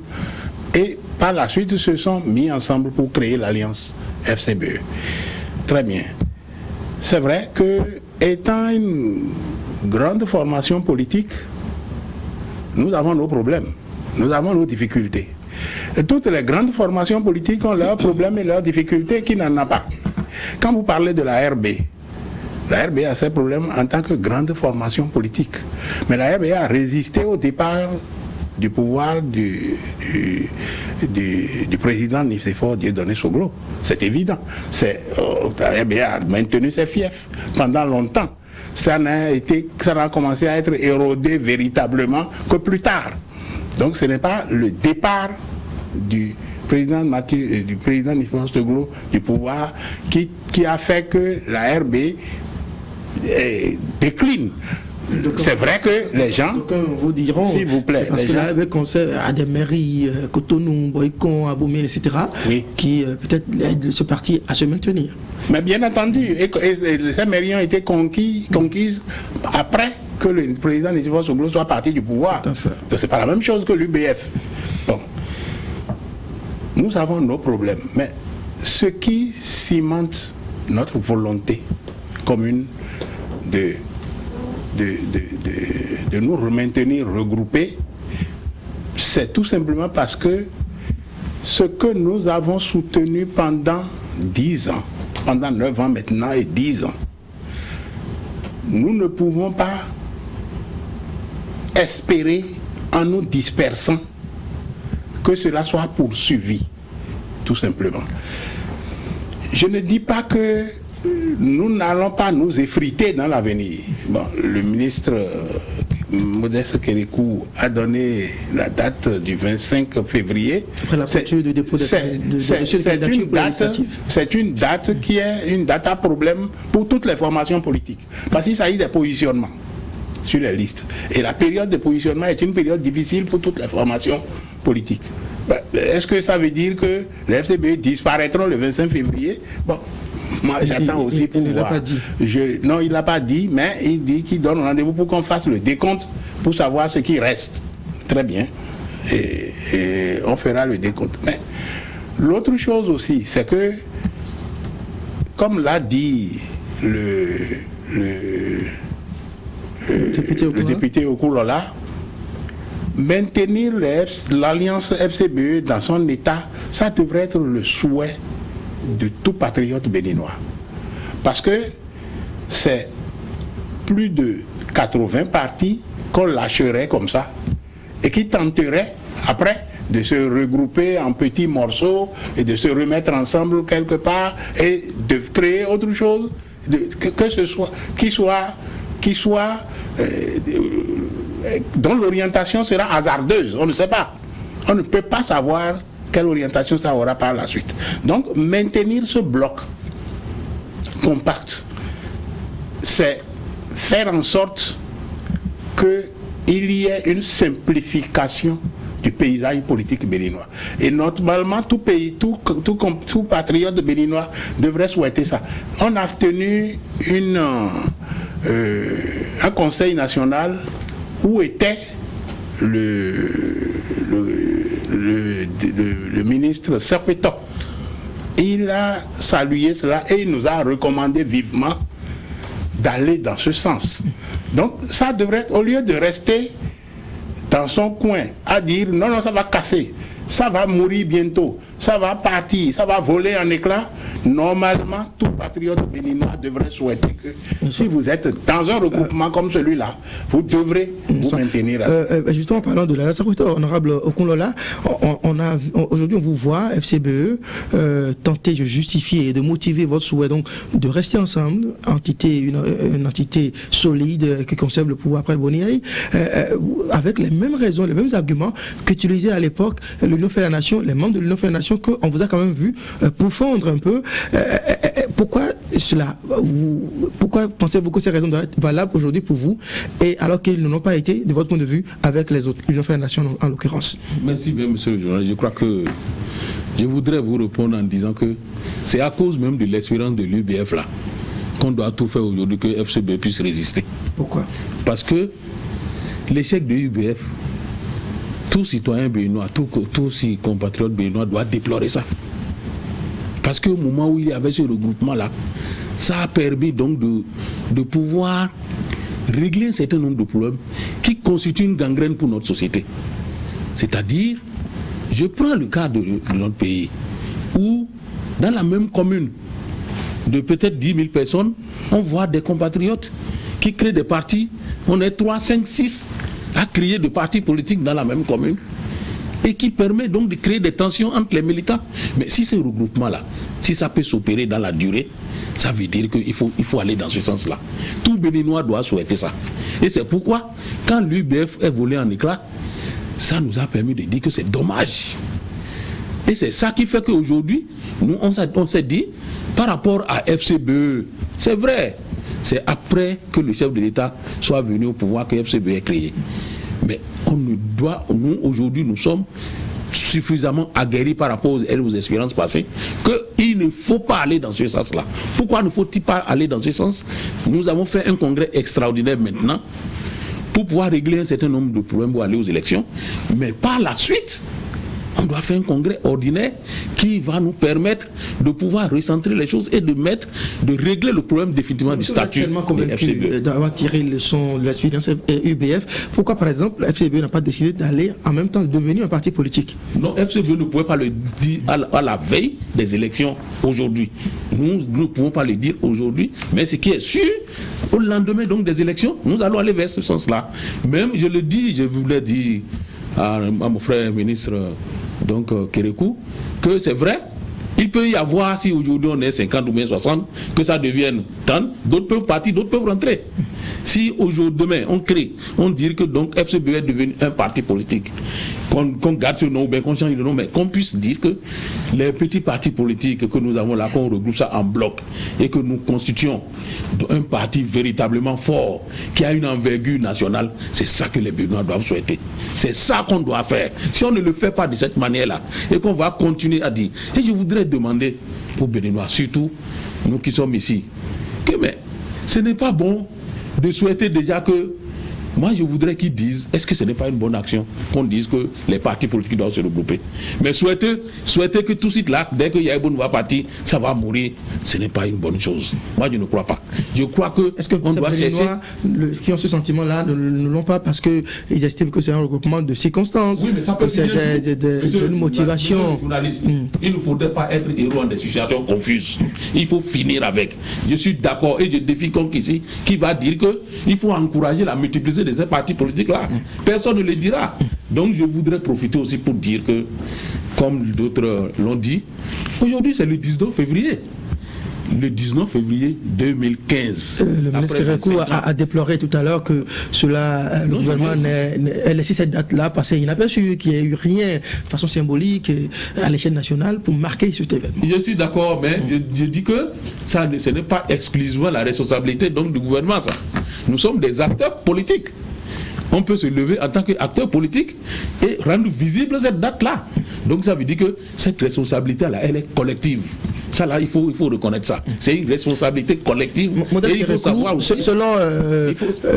et par la suite se sont mis ensemble pour créer l'alliance FCBE. Très bien. C'est vrai que, étant une grande formation politique, nous avons nos problèmes, nous avons nos difficultés. Et toutes les grandes formations politiques ont leurs problèmes et leurs difficultés qui n'en a pas. Quand vous parlez de la RB a ses problèmes en tant que grande formation politique. Mais la RB a résisté au départ du pouvoir du président Nicéphore Dieudonné Soglo. C'est évident. La RB a maintenu ses fiefs pendant longtemps. Ça n'a commencé à être érodé véritablement que plus tard. Donc ce n'est pas le départ du président Nicéphore Soglo du pouvoir qui a fait que la RB décline. C'est vrai que les gens, vous diront, s'il vous plaît, parce que là, avec conseil à des mairies, Cotonou, Boycon, Aboumé, etc., oui, qui peut-être aident ce parti à se maintenir. Mais bien entendu, et ces mairies ont été conquises après que le président Nicéphore Soglo soit parti du pouvoir. Donc c'est pas la même chose que l'UBF. Bon. nous avons nos problèmes. Mais ce qui cimente notre volonté commune de nous maintenir regroupés, c'est tout simplement parce que ce que nous avons soutenu pendant 10 ans, pendant 9 ans maintenant et 10 ans, nous ne pouvons pas espérer, en nous dispersant, que cela soit poursuivi, tout simplement. Je ne dis pas que nous n'allons pas nous effriter dans l'avenir. Bon, le ministre Modeste Kérékou a donné la date du 25 février. Après la clôture du dépôt c'est une date qui est une date à problème pour toutes les formations politiques. Parce qu'il s'agit des positionnements sur les listes. Et la période de positionnement est une période difficile pour toutes les formations politiques. Est-ce que ça veut dire que les FCBE disparaîtront le 25 février? Bon, moi j'attends aussi pour voir. Non, il ne l'a pas dit, mais il dit qu'il donne rendez-vous pour qu'on fasse le décompte pour savoir ce qui reste. Très bien. Et on fera le décompte. Mais l'autre chose aussi, c'est que, comme l'a dit le député Okulola, maintenir l'alliance FCBE dans son état, ça devrait être le souhait de tout patriote béninois. Parce que c'est plus de 80 partis qu'on lâcherait comme ça et qui tenteraient après de se regrouper en petits morceaux et de se remettre ensemble quelque part et de créer autre chose, que ce soit qui soit dont l'orientation sera hasardeuse. On ne sait pas. On ne peut pas savoir quelle orientation ça aura par la suite. Donc, maintenir ce bloc compact, c'est faire en sorte qu'il y ait une simplification du paysage politique béninois. Et normalement, tout patriote béninois devrait souhaiter ça. On a tenu un conseil national où était le ministre Serpeto. Il a salué cela et il nous a recommandé vivement d'aller dans ce sens. Donc ça devrait être, au lieu de rester dans son coin à dire non, ça va casser, ça va mourir bientôt, ça va partir, ça va voler en éclats. Normalement, tout patriote béninois devrait souhaiter que si vous êtes dans un regroupement comme celui-là, vous devrez vous maintenir. Justement, parlant de la honorable Okulola, aujourd'hui on vous voit, FCBE, tenter de justifier et de motiver votre souhait donc de rester ensemble, une entité solide qui conserve le pouvoir après le Boni, avec les mêmes raisons, les mêmes arguments qu'utilisaient à l'époque l'Union fait la nation, les membres de l'Union fait la nation, qu'on vous a quand même vu pourfendre un peu. Pourquoi cela? Pourquoi pensez-vous que ces raisons doivent être valables aujourd'hui pour vous, et alors qu'ils ne l'ont pas été de votre point de vue avec les autres, l'Union fait la nation en l'occurrence? Merci bien, monsieur le journaliste. Je crois que je voudrais vous répondre en disant que c'est à cause même de l'expérience de l'UBF là qu'on doit tout faire aujourd'hui que FCB puisse résister. Pourquoi? Parce que l'échec de l'UBF, tout citoyen béninois, tout compatriote béninois doit déplorer ça. Parce qu'au moment où il y avait ce regroupement-là, ça a permis donc de pouvoir régler un certain nombre de problèmes qui constituent une gangrène pour notre société. C'est-à-dire, je prends le cas de notre pays, où dans la même commune de peut-être 10 000 personnes, on voit des compatriotes qui créent des partis. On est 3, 5, 6 à créer des partis politiques dans la même commune, et qui permet donc de créer des tensions entre les militants. Mais si ce regroupement-là, si ça peut s'opérer dans la durée, ça veut dire qu'il faut aller dans ce sens-là. Tout Béninois doit souhaiter ça. Et c'est pourquoi, quand l'UBF est volé en éclats, ça nous a permis de dire que c'est dommage. Et c'est ça qui fait qu'aujourd'hui, nous, on s'est dit, par rapport à FCBE, c'est vrai, c'est après que le chef de l'État soit venu au pouvoir que FCBE est créé. Mais nous aujourd'hui, nous sommes suffisamment aguerris par rapport aux expériences passées qu'il ne faut pas aller dans ce sens-là. Pourquoi ne faut-il pas aller dans ce sens? Nous avons fait un congrès extraordinaire maintenant pour pouvoir régler un certain nombre de problèmes pour aller aux élections. Mais par la suite, on doit faire un congrès ordinaire qui va nous permettre de pouvoir recentrer les choses et de régler le problème définitivement du statut de FCBE. D'avoir tiré le son de l'expérience UBF, pourquoi par exemple FCBE n'a pas décidé d'aller en même temps devenir un parti politique? Non, FCBE ne pouvait pas le dire à la veille des élections aujourd'hui. Nous ne pouvons pas le dire aujourd'hui, mais ce qui est sûr, au lendemain donc des élections, nous allons aller vers ce sens-là. Même, je le dis, je voulais dire à mon frère ministre Kérékou, que c'est vrai, il peut y avoir, si aujourd'hui on est 50 ou bien 60, que ça devienne 30, d'autres peuvent partir, d'autres peuvent rentrer. Si aujourd'hui, demain, on dit que donc FCBE est devenu un parti politique, qu'on garde ce nom ou bien qu'on change de nom, mais qu'on puisse dire que les petits partis politiques que nous avons là, qu'on regroupe ça en bloc et que nous constituons un parti véritablement fort, qui a une envergure nationale, c'est ça que les Béninois doivent souhaiter. C'est ça qu'on doit faire. Si on ne le fait pas de cette manière-là, et qu'on va continuer à dire, et je voudrais demander aux Béninois, surtout nous qui sommes ici, que mais ce n'est pas bon de souhaiter déjà que, moi je voudrais qu'ils disent, est-ce que ce n'est pas une bonne action qu'on dise que les partis politiques doivent se regrouper? Mais souhaiter que tout de suite là, dès qu'il y a une bonne partie, ça va mourir, ce n'est pas une bonne chose. Moi je ne crois pas. Je crois que est-ce que on doit chercher... qui ont ce sentiment-là ne l'ont pas parce qu'ils estiment que c'est un regroupement de circonstances, oui, mais ça peut de motivation. Il ne faudrait pas être héros dans des situations confuses. Il faut finir avec. Je suis d'accord et je défie quiconque ici qui va dire qu'il faut encourager la multiplicité de ces partis politiques-là. Personne ne le dira. Donc je voudrais profiter aussi pour dire que, comme d'autres l'ont dit, aujourd'hui c'est le 19 février. Le 19 février 2015. Le ministre Kérékou a déploré tout à l'heure que le gouvernement ait laissé cette date-là passer inaperçue, qu'il n'y ait eu rien de façon symbolique à l'échelle nationale pour marquer cet événement. Je suis d'accord, mais je dis que ce n'est pas exclusivement la responsabilité donc, du gouvernement. Ça. Nous sommes des acteurs politiques. On peut se lever en tant qu'acteur politique et rendre visible cette date-là. Donc ça veut dire que cette responsabilité-là, elle est collective. Ça là, il faut reconnaître ça. C'est une responsabilité collective. Et il faut savoir aussi, selon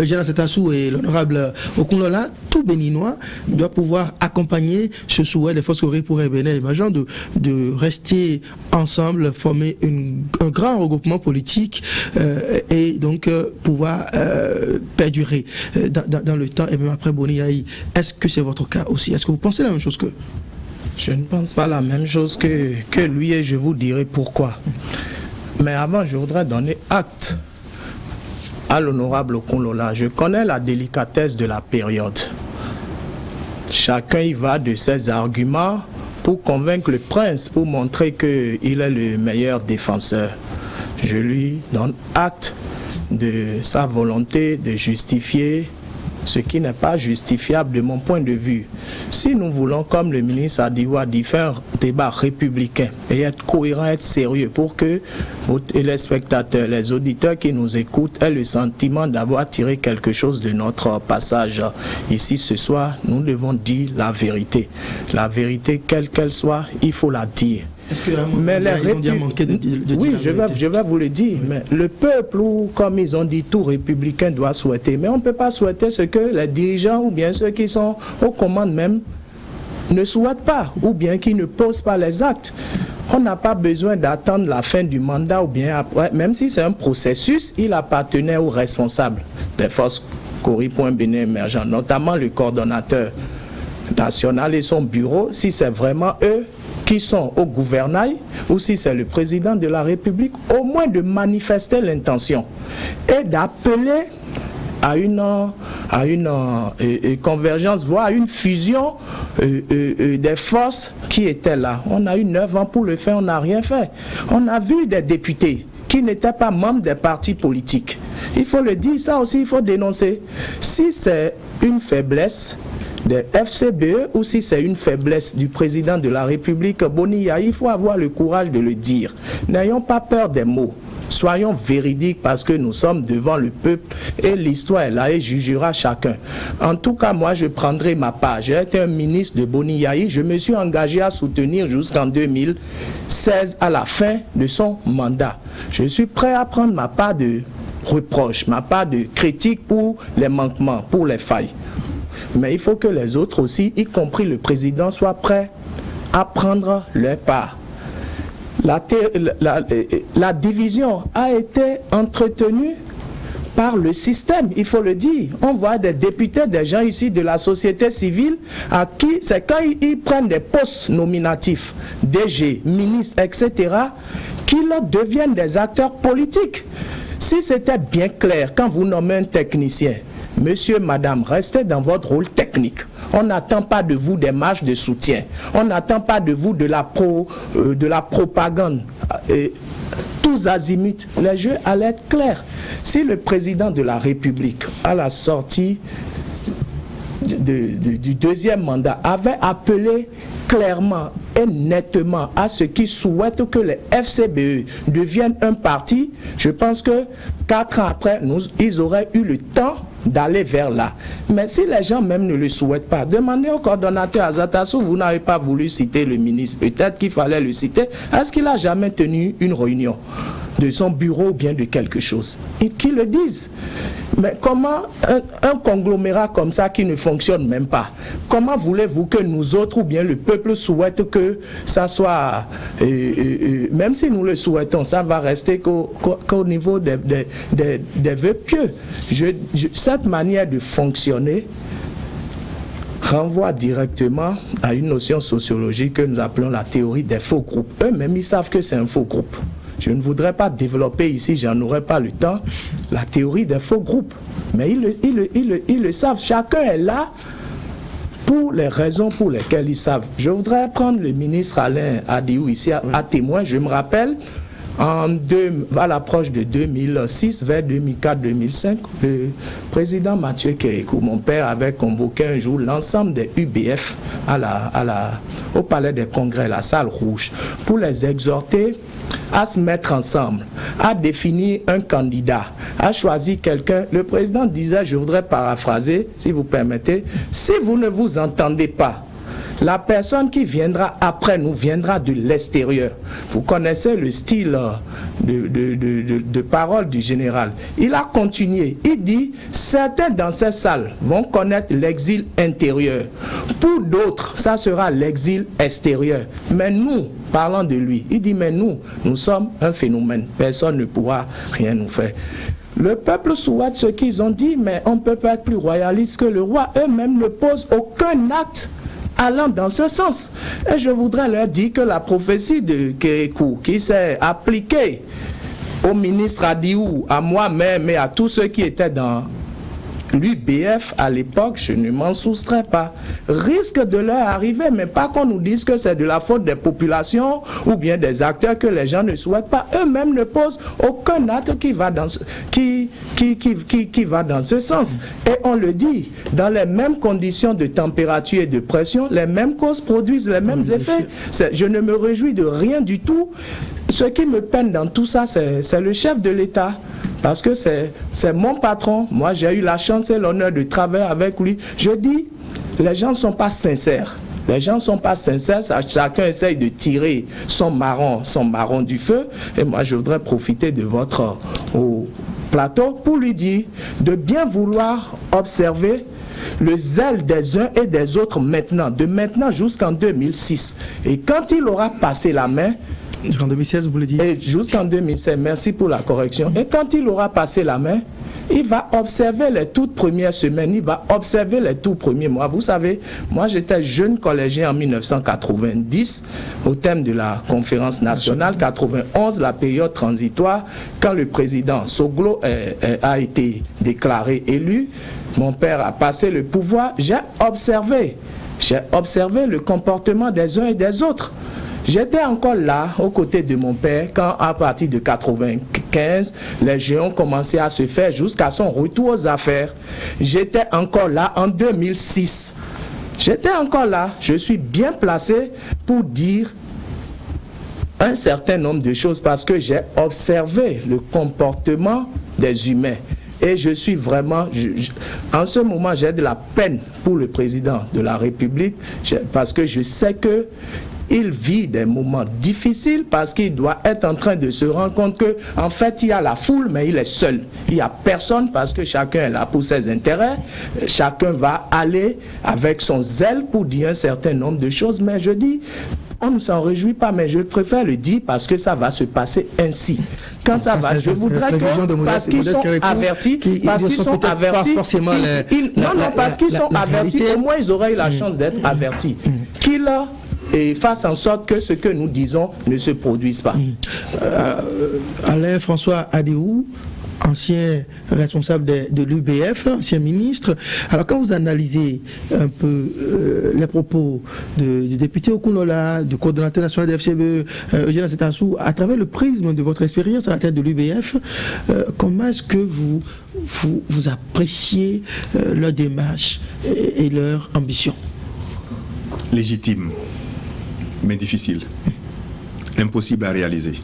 Général Setassou et l'honorable Okunlola, tout Béninois doit pouvoir accompagner ce souhait des forces Corée pour un Bénin émergent de rester ensemble, former un grand regroupement politique et donc pouvoir perdurer dans le temps et même après Boni Yayi. Est-ce que c'est votre cas aussi? Est-ce que vous pensez la même chose que... Je ne pense pas la même chose que lui et je vous dirai pourquoi. Mais avant, je voudrais donner acte à l'honorable Okunlola. Je connais la délicatesse de la période. Chacun y va de ses arguments pour convaincre le prince, pour montrer qu'il est le meilleur défenseur. Je lui donne acte de sa volonté de justifier ce qui n'est pas justifiable de mon point de vue. Si nous voulons, comme le ministre a dit, faire un débat républicain et être cohérent, être sérieux pour que les spectateurs, les auditeurs qui nous écoutent aient le sentiment d'avoir tiré quelque chose de notre passage ici ce soir, nous devons dire la vérité. La vérité, quelle qu'elle soit, il faut la dire. Mais oui, je vais vous le dire, mais le peuple, ou comme ils ont dit, tout républicain doit souhaiter. Mais on ne peut pas souhaiter ce que les dirigeants ou bien ceux qui sont aux commandes même ne souhaitent pas, ou bien qui ne posent pas les actes. On n'a pas besoin d'attendre la fin du mandat ou bien après, même si c'est un processus, il appartenait aux responsables des forces Corée.Bénin émergent, notamment le coordonnateur national et son bureau, si c'est vraiment eux qui sont au gouvernail ou si c'est le président de la République, au moins de manifester l'intention et d'appeler à une convergence, voire à une fusion des forces qui étaient là. On a eu 9 ans pour le faire, on n'a rien fait. On a vu des députés qui n'étaient pas membres des partis politiques. Il faut le dire, ça aussi il faut dénoncer. Si c'est une faiblesse des FCBE ou si c'est une faiblesse du président de la République Boni Yayi, il faut avoir le courage de le dire. N'ayons pas peur des mots. Soyons véridiques parce que nous sommes devant le peuple et l'histoire est là et jugera chacun. En tout cas, moi je prendrai ma part. J'ai été un ministre de Boni Yayi, je me suis engagé à soutenir jusqu'en 2016 à la fin de son mandat. Je suis prêt à prendre ma part de reproche, ma part de critique pour les manquements, pour les failles. Mais il faut que les autres aussi, y compris le président, soient prêts à prendre leur part. La division a été entretenue par le système, il faut le dire. On voit des députés, des gens ici de la société civile, à qui, c'est quand ils prennent des postes nominatifs, DG, ministres, etc., qu'ils deviennent des acteurs politiques. Si c'était bien clair, quand vous nommez un technicien, monsieur, madame, restez dans votre rôle technique. On n'attend pas de vous des marches de soutien. On n'attend pas de vous de la propagande. Tous azimuts, les jeux allaient être clairs. Si le président de la République, à la sortie du deuxième mandat, avait appelé clairement et nettement à ceux qui souhaitent que les FCBE deviennent un parti, je pense que 4 ans après, ils auraient eu le temps d'aller vers là. Mais si les gens même ne le souhaitent pas, demandez au coordonnateur Azatassou, vous n'avez pas voulu citer le ministre, peut-être qu'il fallait le citer. Est-ce qu'il n'a jamais tenu une réunion de son bureau ou bien de quelque chose? Et qu'ils le disent. Mais comment un conglomérat comme ça qui ne fonctionne même pas, comment voulez-vous que nous autres ou bien le peuple souhaite que ça soit, même si nous le souhaitons, ça va rester qu'au niveau des vœux pieux. Cette manière de fonctionner renvoie directement à une notion sociologique que nous appelons la théorie des faux groupes. Eux-mêmes, ils savent que c'est un faux groupe. Je ne voudrais pas développer ici, j'en aurais pas le temps, la théorie des faux groupes. Mais ils le savent. Chacun est là pour les raisons pour lesquelles ils savent. Je voudrais prendre le ministre Alain Adiou ici à témoin. Je me rappelle, à l'approche de 2006, vers 2004-2005, le président Mathieu Kérékou, mon père, avait convoqué un jour l'ensemble des UBF au palais des congrès, la salle rouge, pour les exhorter à se mettre ensemble, à définir un candidat, à choisir quelqu'un. Le président disait, je voudrais paraphraser, si vous permettez, si vous ne vous entendez pas, la personne qui viendra après nous viendra de l'extérieur. Vous connaissez le style de parole du général. Il a continué. Il dit, certains dans cette salle vont connaître l'exil intérieur. Pour d'autres, ça sera l'exil extérieur. Mais nous, parlant de lui, il dit, mais nous sommes un phénomène. Personne ne pourra rien nous faire. Le peuple souhaite ce qu'ils ont dit, mais on ne peut pas être plus royaliste que le roi. Eux-mêmes ne posent aucun acte allant dans ce sens. Et je voudrais leur dire que la prophétie de Kérékou, qui s'est appliquée au ministre Adiou, à moi-même et à tous ceux qui étaient dans l'UBF à l'époque, je ne m'en soustrais pas, risque de leur arriver, mais pas qu'on nous dise que c'est de la faute des populations ou bien des acteurs que les gens ne souhaitent pas. Eux-mêmes ne posent aucun acte qui va dans ce sens. Et on le dit, dans les mêmes conditions de température et de pression, les mêmes causes produisent les mêmes effets. Je ne me réjouis de rien du tout. Ce qui me peine dans tout ça, c'est le chef de l'État. Parce que c'est mon patron. Moi, j'ai eu la chance et l'honneur de travailler avec lui. Je dis, les gens ne sont pas sincères. Les gens ne sont pas sincères. Chacun essaye de tirer son marron du feu. Et moi, je voudrais profiter de votre plateau pour lui dire de bien vouloir observer le zèle des uns et des autres maintenant, de maintenant jusqu'en 2006. Et quand il aura passé la main, en 2016, vous voulez dire? Jusqu'en 2016, merci pour la correction. Et quand il aura passé la main, il va observer les toutes premières semaines, il va observer les tout premiers mois. Vous savez, moi j'étais jeune collégien en 1990, au thème de la conférence nationale, 91, la période transitoire, quand le président Soglo a été déclaré élu, mon père a passé le pouvoir, j'ai observé le comportement des uns et des autres. J'étais encore là, aux côtés de mon père, quand à partir de 95, les géants commençaient à se faire jusqu'à son retour aux affaires. J'étais encore là en 2006. J'étais encore là. Je suis bien placé pour dire un certain nombre de choses parce que j'ai observé le comportement des humains. Et je suis vraiment, en ce moment, j'ai de la peine pour le président de la République parce que je sais que il vit des moments difficiles parce qu'il doit être en train de se rendre compte que, en fait, il y a la foule, mais il est seul. Il n'y a personne parce que chacun est là pour ses intérêts. Chacun va aller avec son zèle pour dire un certain nombre de choses. Mais je dis, on ne s'en réjouit pas, mais je préfère le dire parce que ça va se passer ainsi. Quand ça va, je voudrais que, parce qu'ils sont avertis, parce qu'ils sont avertis, parce qu'ils sont avertis, au moins ils auraient eu la chance d'être avertis. Qu'ils fassent en sorte que ce que nous disons ne se produise pas. Alain François Adéou, ancien responsable de l'UBF, ancien ministre. Alors quand vous analysez un peu les propos du député Okunola, du coordonnateur national de FCBE, Eugène Asetassou, à travers le prisme de votre expérience à la tête de l'UBF, comment est-ce que vous appréciez leur démarche et leur ambition? Légitime, mais difficile. Impossible à réaliser.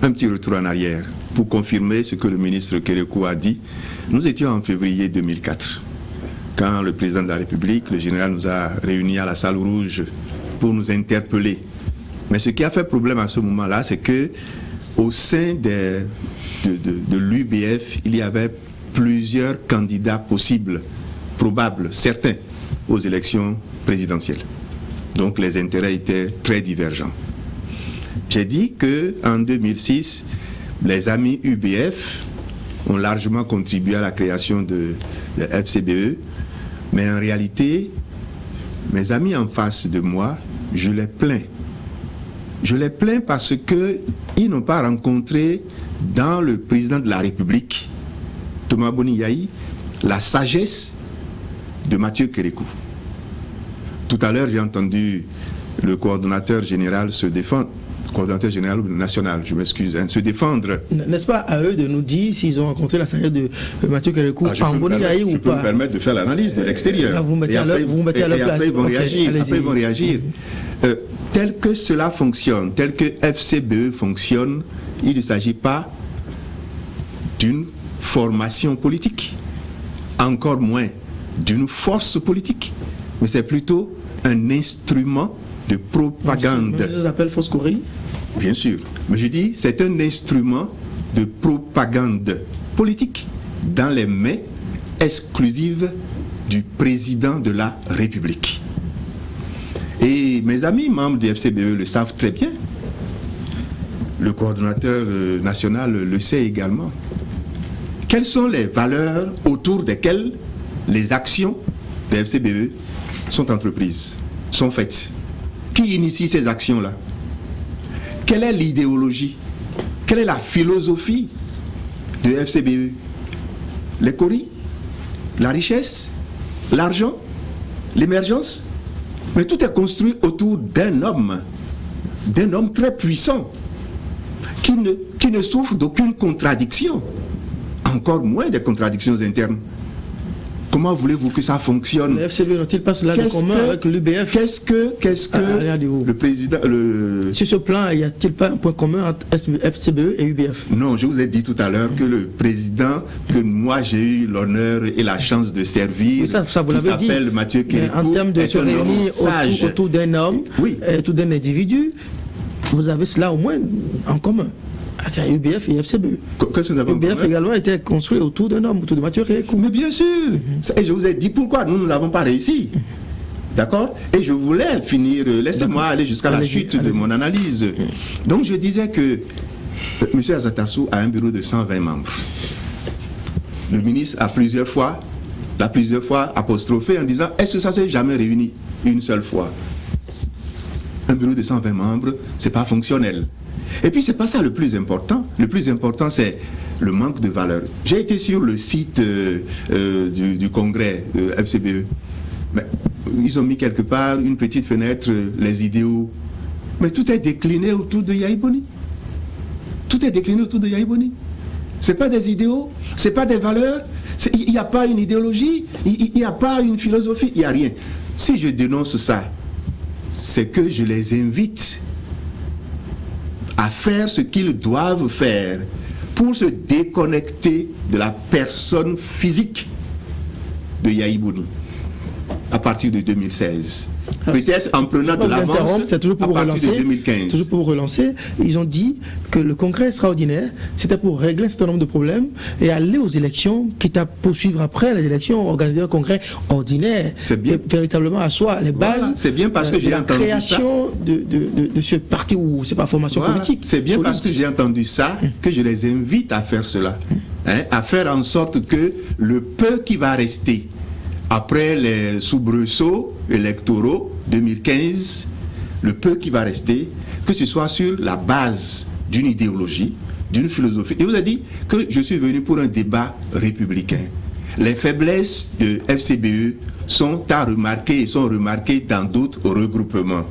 Un petit retour en arrière pour confirmer ce que le ministre Kérékou a dit. Nous étions en février 2004, quand le président de la République, le général, nous a réunis à la salle rouge pour nous interpeller. Mais ce qui a fait problème à ce moment-là, c'est que au sein de l'UBF, il y avait plusieurs candidats possibles, probables, certains, aux élections présidentielles. Donc les intérêts étaient très divergents. J'ai dit qu'en 2006, les amis UBF ont largement contribué à la création de FCBE, mais en réalité, mes amis en face de moi, je les plains. Je les plains parce qu'ils n'ont pas rencontré dans le président de la République, Thomas Boni Yayi, la sagesse de Mathieu Kérékou. Tout à l'heure, j'ai entendu le coordonnateur général se défendre, coordonnateur général national, je m'excuse, se défendre. N'est-ce pas à eux de nous dire s'ils ont rencontré la sagesse de Mathieu Kérékou en Boni Yayi ou pas? Je peux me permettre de faire l'analyse de l'extérieur. Et après, ils vont réagir. Tel que cela fonctionne, tel que FCBE fonctionne, il ne s'agit pas d'une formation politique, encore moins d'une force politique, mais c'est plutôt un instrument de propagande. Ça s'appelle fausse courrier? Bien sûr, mais je dis c'est un instrument de propagande politique dans les mains exclusives du président de la République. Et mes amis membres du FCBE le savent très bien. Le coordonnateur national le sait également. Quelles sont les valeurs autour desquelles les actions de FCBE sont entreprises, sont faites? Qui initie ces actions-là? Quelle est l'idéologie? Quelle est la philosophie de FCBE? Les coris? La richesse? L'argent? L'émergence? Mais tout est construit autour d'un homme très puissant, qui ne souffre d'aucune contradiction, encore moins des contradictions internes. Comment voulez-vous que ça fonctionne? Le FCBE n'a-t-il pas cela de commun avec l'UBF? Qu'est-ce que le président... Sur ce plan, y a-t-il pas un point commun entre FCBE et UBF? Non, je vous ai dit tout à l'heure que le président que moi j'ai eu l'honneur et la chance de servir, ça vous l'avez dit, s'appelle Mathieu Kérékou, en termes de se réunir autour d'un homme, autour d'un individu, vous avez cela au moins en commun. UBF et FCBE. UBF également était construit autour d'un homme, autour de Mathieu Kérékou. Mais bien sûr. Et je vous ai dit pourquoi nous n'avons pas réussi. D'accord? Et je voulais finir, laissez-moi aller jusqu'à la chute de mon analyse. Donc je disais que M. Asetassou a un bureau de 120 membres. Le ministre a plusieurs fois apostrophé en disant est-ce que ça s'est jamais réuni une seule fois? Un bureau de 120 membres, c'est pas fonctionnel. Et puis c'est pas ça le plus important. Le plus important c'est le manque de valeur. J'ai été sur le site du congrès FCBE. Mais ils ont mis quelque part une petite fenêtre, les idéaux. Mais tout est décliné autour de Yayi Boni. Tout est décliné autour de Yayi Boni. C'est pas des idéaux, c'est pas des valeurs, il n'y a pas une idéologie, il n'y a pas une philosophie, il n'y a rien. Si je dénonce ça, c'est que je les invite à faire ce qu'ils doivent faire pour se déconnecter de la personne physique de Yayi Boni. à partir de 2016. Peut-être en prenant de l'avance à partir de 2015. Toujours pour vous relancer, ils ont dit que le congrès extraordinaire, c'était pour régler un certain nombre de problèmes et aller aux élections, quitte à poursuivre après les élections, organiser un congrès ordinaire. C'est bien. Véritablement asseoir les bases. Voilà, c'est bien parce que j'ai entendu ça. La création de ce parti ou c'est pas formation politique. C'est bien parce que j'ai entendu ça que je les invite à faire cela. À faire en sorte que le peu qui va rester après les soubresauts électoraux 2015, le peu qui va rester, que ce soit sur la base d'une idéologie, d'une philosophie. Et vous avez dit que je suis venu pour un débat républicain. Les faiblesses de FCBE sont à remarquer et sont remarquées dans d'autres regroupements.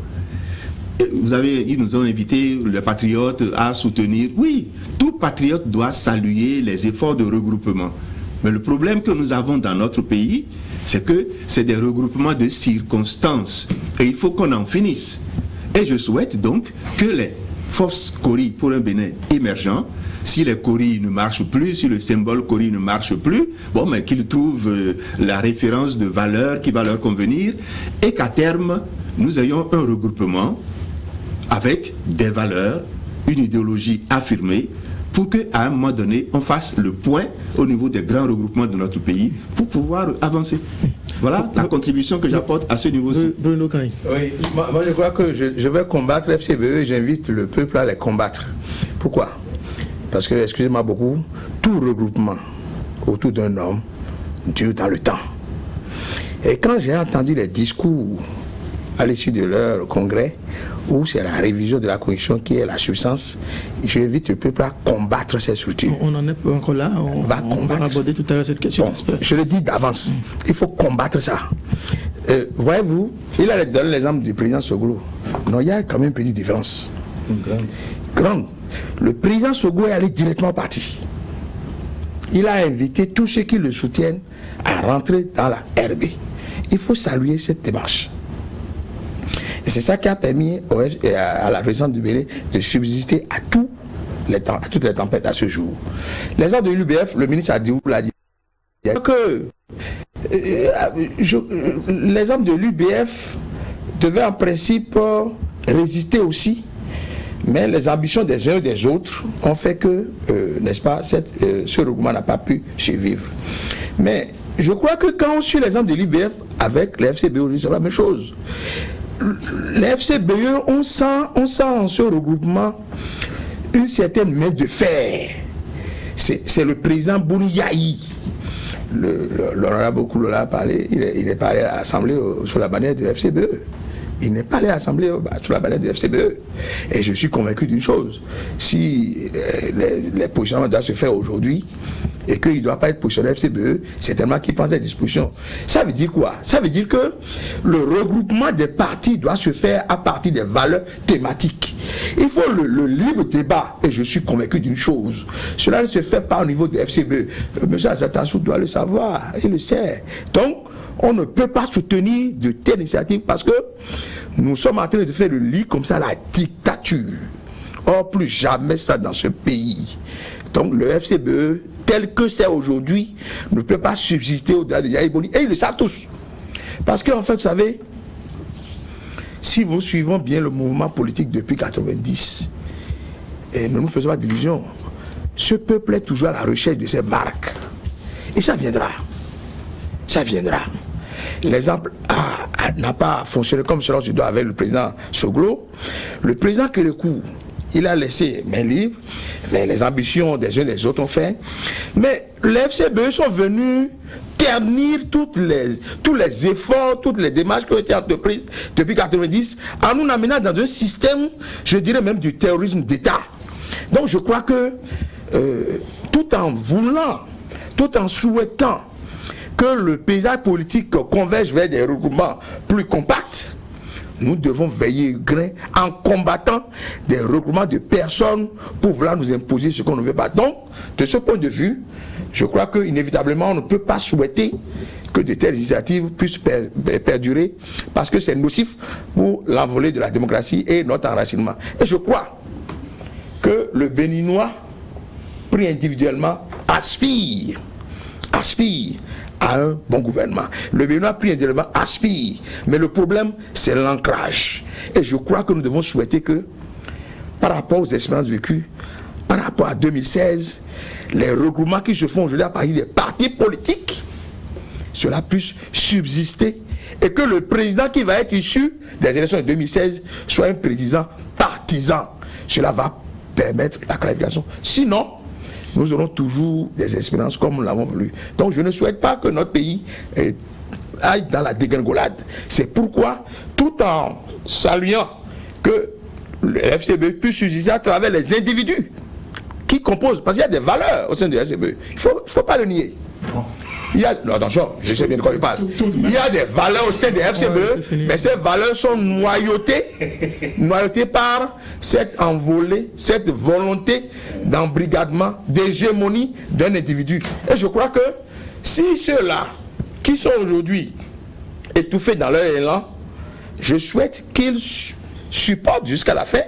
Ils nous ont invité, les patriotes, à soutenir. Oui, tout patriote doit saluer les efforts de regroupement. Mais le problème que nous avons dans notre pays, c'est que c'est des regroupements de circonstances. Et il faut qu'on en finisse. Et je souhaite donc que les forces Kori pour un Bénin émergent, si les Kori ne marchent plus, si le symbole Kori ne marche plus, bon, mais qu'ils trouvent la référence de valeur qui va leur convenir, et qu'à terme, nous ayons un regroupement avec des valeurs, une idéologie affirmée, pour qu'à un moment donné, on fasse le point au niveau des grands regroupements de notre pays pour pouvoir avancer. Voilà la contribution que j'apporte à ce niveau-ci. Bruno Caïn. Oui, moi je crois que je vais combattre FCBE et j'invite le peuple à les combattre. Pourquoi? Parce que, excusez-moi beaucoup, tout regroupement autour d'un homme dure dans le temps. Et quand j'ai entendu les discours à l'issue de leur congrès, où c'est la révision de la Constitution qui est la substance, j'invite le peuple à combattre ces structures. On en est encore là, on va aborder tout à l'heure cette question. Bon, je le dis d'avance, il faut combattre ça. Voyez-vous, il a donné l'exemple du président Soglo. Non, il y a quand même une petite différence. Grande. Le président Soglo est allé directement au parti. Il a invité tous ceux qui le soutiennent à rentrer dans la RB. Il faut saluer cette démarche. Et c'est ça qui a permis à la présidence du Bénin de subsister à toutes les tempêtes à ce jour. Les gens de l'UBF, le ministre Adiou l'a dit, que les hommes de l'UBF devaient en principe résister aussi, mais les ambitions des uns et des autres ont fait que, n'est-ce pas, ce regroupement n'a pas pu survivre. Mais je crois que quand on suit l'exemple de l'UBF avec les FCBE, c'est la même chose. Les FCBE, on sent en ce regroupement une certaine main de fer. C'est le président Bouniaï. L'honorable Koulola a parlé, il est pas allé à l'Assemblée sous la bannière de FCBE. Il n'est pas allé à l'Assemblée sous la bannière de FCBE. Et je suis convaincu d'une chose. Si les positionnements doivent se faire aujourd'hui et qu'il ne doit pas être positionné FCBE, c'est tellement qu'il prend des dispositions. Ça veut dire quoi? Ça veut dire que le regroupement des partis doit se faire à partir des valeurs thématiques. Il faut le libre débat. Et je suis convaincu d'une chose. Cela ne se fait pas au niveau de FCBE. M. Azatassou doit le savoir. Il le sait. Donc, on ne peut pas soutenir de telles initiatives parce que nous sommes en train de faire le lit comme ça la dictature. Or, plus jamais ça dans ce pays. Donc, le FCBE, tel que c'est aujourd'hui, ne peut pas subsister au-delà de Yahya Boni. Et ils le savent tous. Parce qu'en fait, vous savez, si nous suivons bien le mouvement politique depuis 90, et ne nous faisons pas d'illusions, ce peuple est toujours à la recherche de ses marques. Et ça viendra. Ça viendra. L'exemple n'a pas fonctionné comme cela se doit avec le président Soglo. Le président Kérékou, il a laissé main libre, mais les ambitions des uns et des autres ont fait. Mais les FCBE sont venus ternir tous les efforts, toutes les démarches qui ont été entreprises depuis 90, en nous amenant dans un système, je dirais même du terrorisme d'État. Donc je crois que tout en voulant, tout en souhaitant que le paysage politique converge vers des regroupements plus compacts, nous devons veiller grain en combattant des regroupements de personnes pour vouloir nous imposer ce qu'on ne veut pas. Donc, de ce point de vue, je crois qu'inévitablement, on ne peut pas souhaiter que de telles initiatives puissent perdurer parce que c'est nocif pour l'envolée de la démocratie et notre enracinement. Et je crois que le Béninois, pris individuellement, aspire à un bon gouvernement. Le Bénin, plus indirectement, aspire. Mais le problème, c'est l'ancrage. Et je crois que nous devons souhaiter que, par rapport aux expériences vécues, par rapport à 2016, les regroupements qui se font aujourd'hui à partir des partis politiques, cela puisse subsister et que le président qui va être issu des élections de 2016 soit un président partisan. Cela va permettre la clarification. Sinon, nous aurons toujours des expériences comme nous l'avons voulu. Donc je ne souhaite pas que notre pays aille dans la dégringolade. C'est pourquoi, tout en saluant que le FCBE puisse subsister à travers les individus qui composent, parce qu'il y a des valeurs au sein du FCBE. Il ne faut pas le nier. Il y a, non, attention, je sais bien de quoi je parle. Il y a des valeurs au sein des FCBE, mais ces valeurs sont noyautées par cette envolée, cette volonté d'embrigadement, d'hégémonie d'un individu. Et je crois que si ceux-là, qui sont aujourd'hui étouffés dans leur élan, je souhaite qu'ils supportent jusqu'à la fin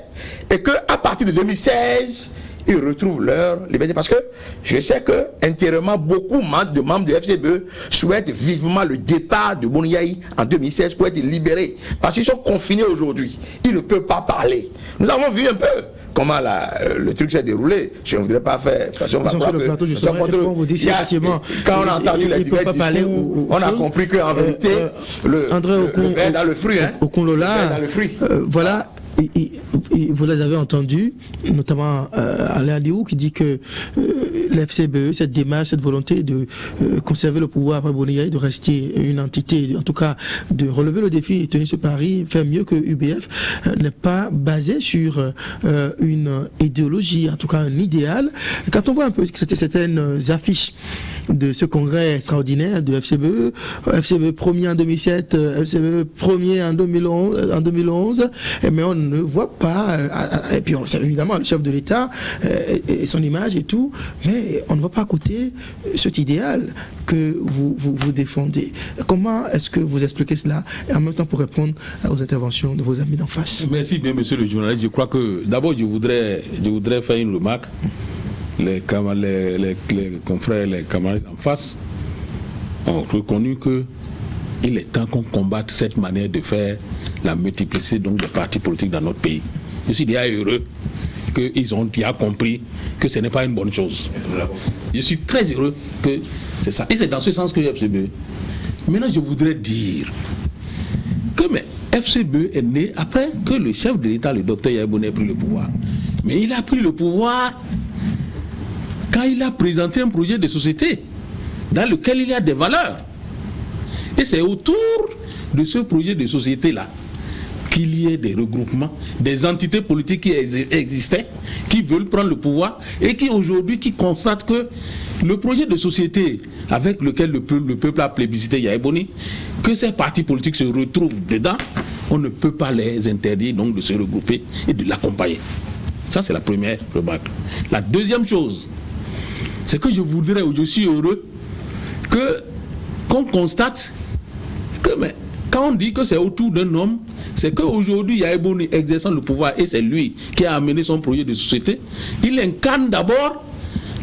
et qu'à partir de 2016, ils retrouvent leur liberté, parce que je sais que intérieurement beaucoup de membres du FCBE souhaitent vivement le départ de Boni Yayi en 2016 pour être libérés, parce qu'ils sont confinés aujourd'hui, ils ne peuvent pas parler. Nous avons vu un peu comment le truc s'est déroulé. Je ne voudrais pas faire façon quand on a entendu les divers discours, on a compris qu'en vérité le verre dans le fruit, voilà. Vous les avez entendus, notamment Alain Liou qui dit que l'FCBE, cette démarche, cette volonté de conserver le pouvoir après Boni Yayi, de rester une entité, en tout cas de relever le défi et tenir ce pari, faire mieux que UBF, n'est pas basé sur une idéologie, en tout cas un idéal. Quand on voit un peu que c'était certaines affiches de ce congrès extraordinaire de FCBE, FCBE premier en 2007, FCBE premier en 2011, mais on ne voit pas, et puis on sait évidemment le chef de l'État et son image et tout, mais on ne voit pas à côté cet idéal que vous défendez. Comment est-ce que vous expliquez cela, et en même temps pour répondre aux interventions de vos amis d'en face? Merci bien, monsieur le journaliste. Je crois que d'abord je voudrais faire une remarque. Les confrères, les camarades en face ont reconnu que il est temps qu'on combatte cette manière de faire la multiplicité donc des partis politiques dans notre pays. Je suis déjà heureux qu'ils ont bien compris que ce n'est pas une bonne chose. Je suis très heureux que c'est ça. Et c'est dans ce sens que FCBE. Maintenant, je voudrais dire que FCBE est né après que le chef de l'État, le docteur Yayi Boni, ait pris le pouvoir. Mais il a pris le pouvoir quand il a présenté un projet de société dans lequel il y a des valeurs. Et c'est autour de ce projet de société-là qu'il y ait des regroupements, des entités politiques qui existaient, qui veulent prendre le pouvoir et qui aujourd'hui constatent que le projet de société avec lequel le peuple a plébiscité Yayi Boni, que ces partis politiques se retrouvent dedans, on ne peut pas les interdire donc de se regrouper et de l'accompagner. Ça c'est la première remarque. La deuxième chose, c'est que je suis heureux qu'on constate que quand on dit que c'est autour d'un homme, c'est qu'aujourd'hui Yayi Boni exerçant le pouvoir, et c'est lui qui a amené son projet de société, il incarne d'abord,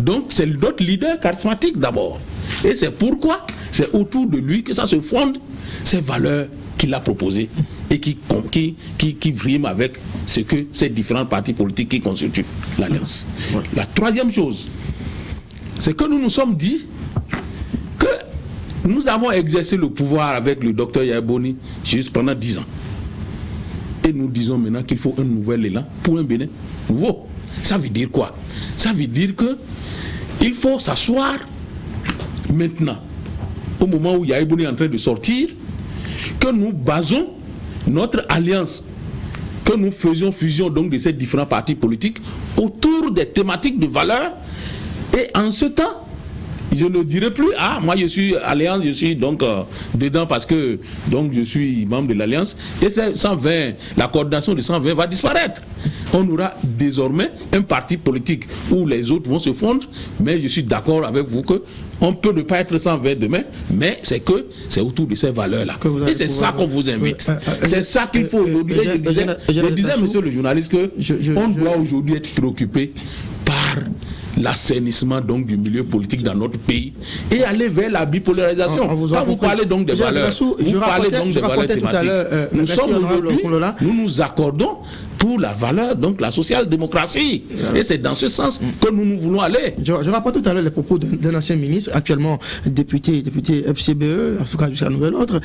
donc c'est notre leader charismatique d'abord. Et c'est pourquoi c'est autour de lui que ça se fonde, ces valeurs qu'il a proposées et qui riment avec ce que ces différents partis politiques qui constituent l'alliance. La troisième chose, c'est que nous nous sommes dit que nous avons exercé le pouvoir avec le docteur Yayi Boni juste pendant 10 ans. Et nous disons maintenant qu'il faut un nouvel élan pour un Bénin nouveau. Ça veut dire quoi? Ça veut dire que il faut s'asseoir maintenant, au moment où Yayi Boni est en train de sortir, que nous basons notre alliance, que nous faisions fusion donc de ces différents partis politiques autour des thématiques de valeur. Et en ce temps, je ne dirai plus, moi je suis alliance, je suis donc dedans parce que donc je suis membre de l'alliance, et 120, la coordination de 120 va disparaître. On aura désormais un parti politique où les autres vont se fondre, mais je suis d'accord avec vous que on peut ne pas être 120 demain, mais c'est autour de ces valeurs-là. Et c'est ça qu'on vous invite. C'est ça qu'il faut aujourd'hui. Je disais, monsieur le journaliste, que on doit aujourd'hui être préoccupé par l'assainissement donc du milieu politique dans notre pays et aller vers la bipolarisation. Quand vous parlez donc des valeurs, vous parlez donc des valeurs thématiques. Nous sommes aujourd'hui, nous nous accordons pour la valeur, donc la social-démocratie. Et c'est dans ce sens que nous voulons aller. Je rapporte tout à l'heure les propos d'un ancien ministre, actuellement député FCBE, en tout cas jusqu'à nouvel ordre,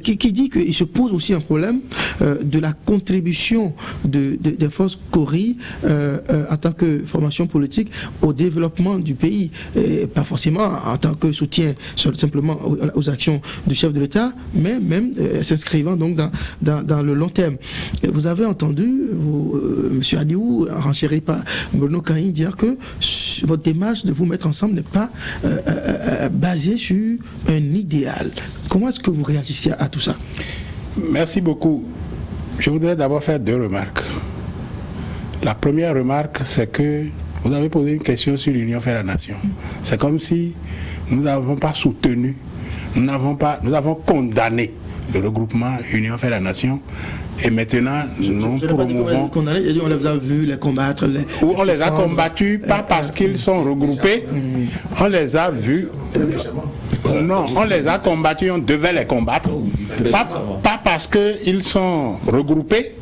qui dit qu'il se pose aussi un problème de la contribution des forces CORI en tant que formation politique au développement du pays, et pas forcément en tant que soutien simplement aux actions du chef de l'État, mais même s'inscrivant donc dans le long terme. Et vous avez entendu M. Adiou, renchéri par Bruno Caïn, dire que votre démarche de vous mettre ensemble n'est pas basée sur un idéal. Comment est-ce que vous réagissez à tout ça? Merci beaucoup. Je voudrais d'abord faire 2 remarques. La première remarque, c'est que vous avez posé une question sur l'Union fait la nation. C'est comme si nous n'avons pas soutenu, nous avons condamné le regroupement Union fait la nation, et maintenant nous promouvons. On les a vus les combattre. On les a combattus, pas parce qu'ils sont regroupés, on les a vus. Non, on les a combattus, on devait les combattre. Pas parce qu'ils sont regroupés,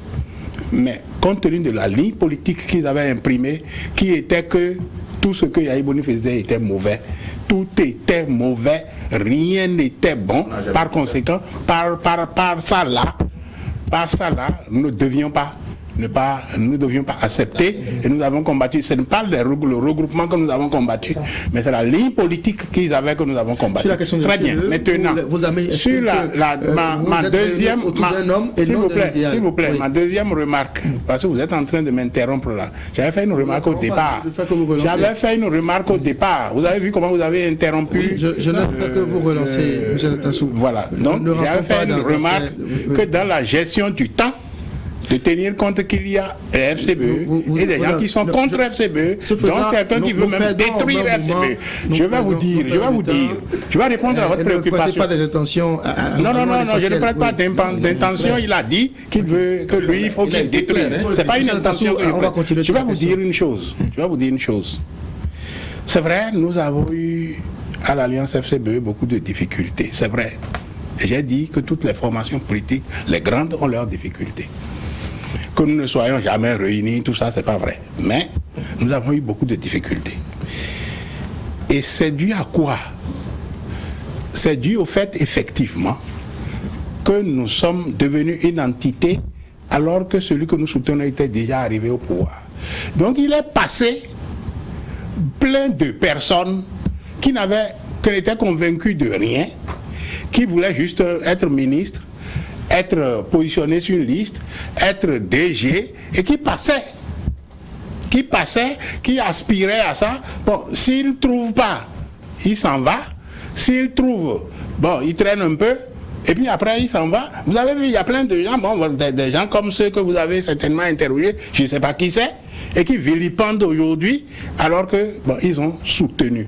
mais compte tenu de la ligne politique qu'ils avaient imprimée, qui était que tout ce que Yahya Boni faisait était mauvais. Tout était mauvais, rien n'était bon. Par conséquent, par ça là, nous ne devions pas accepter, et nous avons combattu. Ce n'est pas le regroupement que nous avons combattu, mais c'est la ligne politique qu'ils avaient que nous avons combattu. Très bien. Maintenant, sur ma deuxième, s'il vous plaît, ma deuxième remarque, parce que vous êtes en train de m'interrompre là. J'avais fait une remarque au départ. Vous avez vu comment vous avez interrompu. Je n'ai pas que vous relancez, M. Tassou. Voilà. Donc, j'avais fait une remarque que dans la gestion du temps, de tenir compte qu'il y a FCBE et des gens qui sont contre FCBE, donc certains qui veulent même détruire FCBE. Je vais vous dire, je vais répondre à votre préoccupation. Pas des intentions. Non, je ne prête pas d'intention. Il a dit qu'il veut que lui, il faut qu'il détruise. C'est pas une intention que je prête. Je vais vous dire une chose. C'est vrai, nous avons eu à l'Alliance FCBE beaucoup de difficultés. C'est vrai. Et j'ai dit que toutes les formations politiques, les grandes, ont leurs difficultés. Que nous ne soyons jamais réunis, tout ça, c'est pas vrai. Mais nous avons eu beaucoup de difficultés. Et c'est dû à quoi? C'est dû au fait, effectivement, que nous sommes devenus une entité alors que celui que nous soutenons était déjà arrivé au pouvoir. Donc il est passé plein de personnes qui n'étaient convaincues de rien, qui voulaient juste être ministre, être positionné sur une liste, être DG, et qui passaient, qui aspiraient à ça. Bon, s'il ne trouve pas, il s'en va. S'il trouve, bon, il traîne un peu, et puis après il s'en va. Vous avez vu, il y a plein de gens, bon, des gens comme ceux que vous avez certainement interrogés, je ne sais pas qui c'est, et qui vilipendent aujourd'hui, alors que, bon, ils ont soutenu.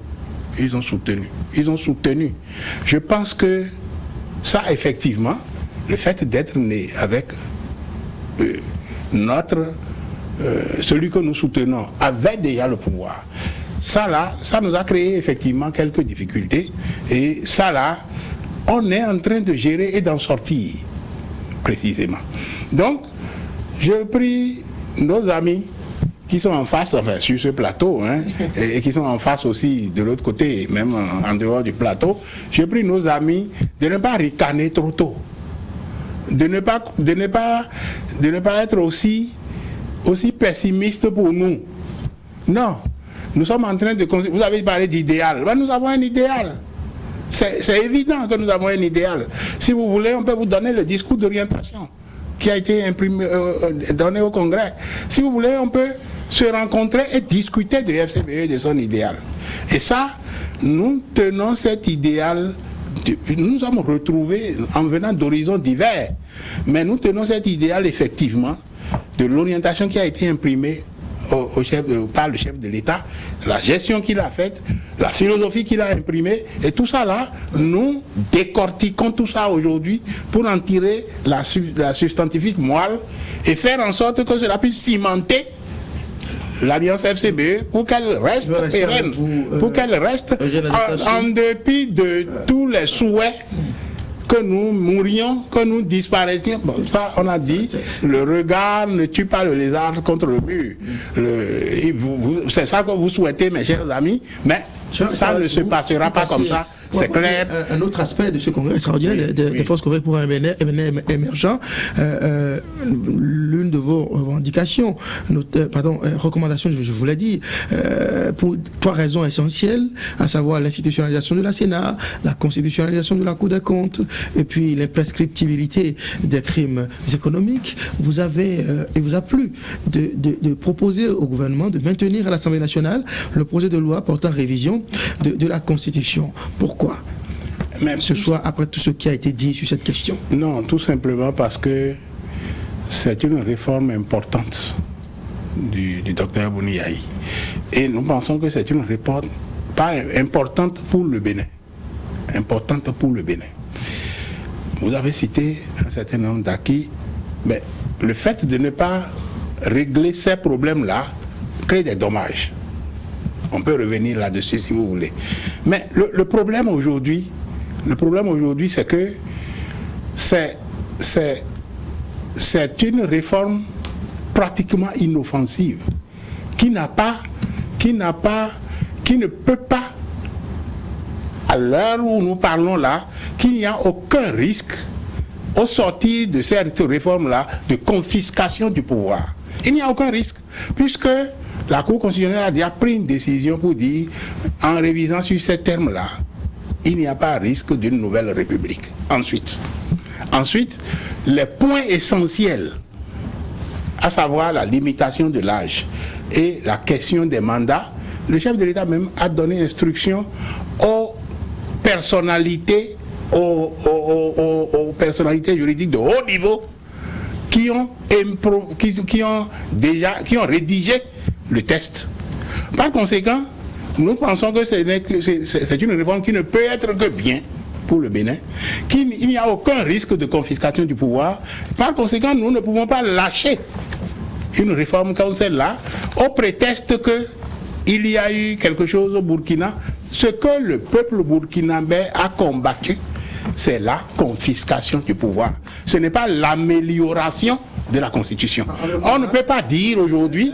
Je pense que ça, effectivement, le fait d'être né avec celui que nous soutenons avait déjà le pouvoir. Ça là, ça nous a créé effectivement quelques difficultés, et ça là, on est en train de gérer et d'en sortir précisément. Donc, je prie nos amis qui sont en face, enfin sur ce plateau, et qui sont en face aussi de l'autre côté, même en dehors du plateau, je prie nos amis de ne pas ricaner trop tôt, de ne pas être aussi pessimiste pour nous. Non, nous sommes en train de... Vous avez parlé d'idéal. Ben, nous avons un idéal. C'est évident que nous avons un idéal. Si vous voulez, on peut vous donner le discours d'orientation qui a été imprimé, donné au Congrès. Si vous voulez, on peut se rencontrer et discuter de FCBE et de son idéal. Et ça, nous tenons cet idéal. Nous nous sommes retrouvés en venant d'horizons divers, mais nous tenons cet idéal effectivement de l'orientation qui a été imprimée par le chef de l'État, la gestion qu'il a faite, la philosophie qu'il a imprimée, et tout ça là, nous décortiquons tout ça aujourd'hui pour en tirer la substantifique moelle et faire en sorte que cela puisse cimenter l'Alliance FCBE pour qu'elle reste pérenne, pour qu'elle reste en dépit de tous les souhaits que nous mourions, que nous disparaissions. Bon, ça, on a dit, le regard ne tue pas le lézard contre le mur. C'est ça que vous souhaitez, mes chers amis, mais ça ne se passera pas comme ça. C'est clair. Un autre aspect de ce congrès extraordinaire des forces congrès pour un MNR émergent, l'une de vos revendications, recommandations, je vous l'ai dit, pour 3 raisons essentielles, à savoir l'institutionnalisation de la Sénat, la constitutionnalisation de la Cour des comptes, et puis l'imprescriptibilité des crimes économiques. Vous avez, il vous a plu de proposer au gouvernement de maintenir à l'Assemblée nationale le projet de loi portant révision de la Constitution. Pourquoi? Même ce soir, après tout ce qui a été dit sur cette question. Non, tout simplement parce que c'est une réforme importante du docteur Bouniaï. Et nous pensons que c'est une réforme pas importante pour le Bénin. Importante pour le Bénin. Vous avez cité un certain nombre d'acquis, mais le fait de ne pas régler ces problèmes-là crée des dommages. On peut revenir là-dessus si vous voulez. Mais le problème aujourd'hui, c'est que c'est une réforme pratiquement inoffensive qui ne peut pas, à l'heure où nous parlons là, qu'il n'y a aucun risque au sortir de cette réforme-là de confiscation du pouvoir. Il n'y a aucun risque, puisque la Cour constitutionnelle a déjà pris une décision pour dire, en révisant sur ces termes-là, il n'y a pas risque d'une nouvelle république. Ensuite, les points essentiels, à savoir la limitation de l'âge et la question des mandats, le chef de l'État même a donné instruction aux personnalités, aux personnalités juridiques de haut niveau qui ont rédigé le test. Par conséquent, nous pensons que c'est une réforme qui ne peut être que bien pour le Bénin, qu'il n'y a aucun risque de confiscation du pouvoir. Par conséquent, nous ne pouvons pas lâcher une réforme comme celle-là au prétexte qu'il y a eu quelque chose au Burkina. Ce que le peuple burkinabé a combattu, c'est la confiscation du pouvoir. Ce n'est pas l'amélioration de la Constitution. On ne peut pas dire aujourd'hui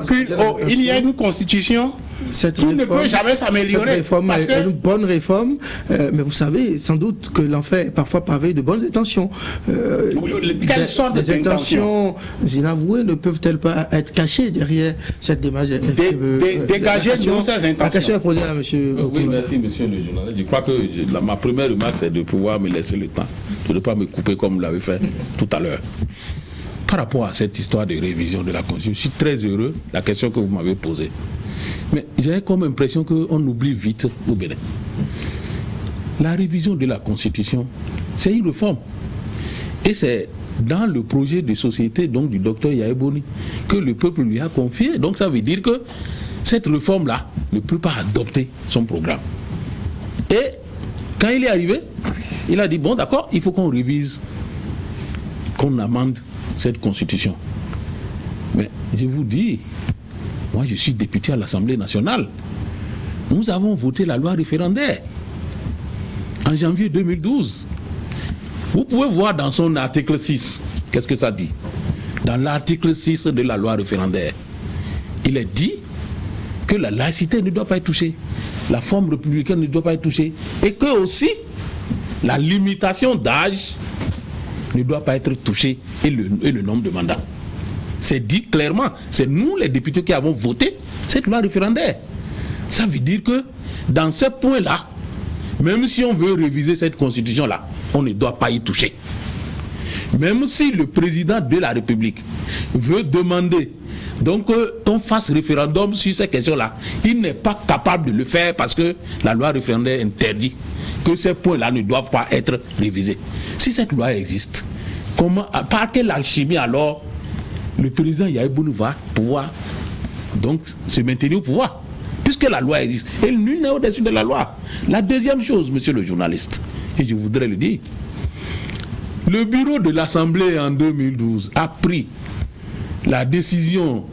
qu'il y a une Constitution qui ne peut jamais s'améliorer. Cette réforme est une bonne réforme, mais vous savez sans doute que l'enfer est parfois pavé de bonnes intentions. Quelles sortes d'intentions inavouées ne peuvent-elles pas être cachées derrière cette démarche? Dégager nos intentions. La question est posée à monsieur. Oui, merci monsieur le journaliste. Je crois que ma première remarque c'est de pouvoir me laisser le temps, de ne pas me couper comme vous l'avez fait tout à l'heure. Par rapport à cette histoire de révision de la Constitution, je suis très heureux de la question que vous m'avez posée. Mais j'ai comme impression qu'on oublie vite au Bénin. La révision de la Constitution, c'est une réforme. Et c'est dans le projet de société donc, du docteur Yahya Boni que le peuple lui a confié. Donc ça veut dire que cette réforme-là ne peut pas adopter son programme. Et quand il est arrivé, il a dit, bon d'accord, il faut qu'on révise, qu'on amende cette constitution. Mais je vous dis, moi je suis député à l'Assemblée nationale. Nous avons voté la loi référendaire en janvier 2012. Vous pouvez voir dans son article 6, qu'est-ce que ça dit? Dans l'article 6 de la loi référendaire, il est dit que la laïcité ne doit pas être touchée, la forme républicaine ne doit pas être touchée, et que aussi la limitation d'âge ne doit pas être touchée et le nombre de mandats. C'est dit clairement, c'est nous les députés qui avons voté cette loi référendaire. Ça veut dire que dans ce point-là, même si on veut réviser cette constitution-là, on ne doit pas y toucher. Même si le président de la République veut demander donc qu'on fasse référendum sur ces questions-là, il n'est pas capable de le faire parce que la loi référendaire interdit que ces points-là ne doivent pas être révisés. Si cette loi existe, comment, par quelle alchimie alors le président Yahya Boni va pouvoir donc se maintenir au pouvoir, puisque la loi existe et nul n'est au-dessus de la loi. La deuxième chose, monsieur le journaliste, et je voudrais le dire, le bureau de l'Assemblée en 2012 a pris la décision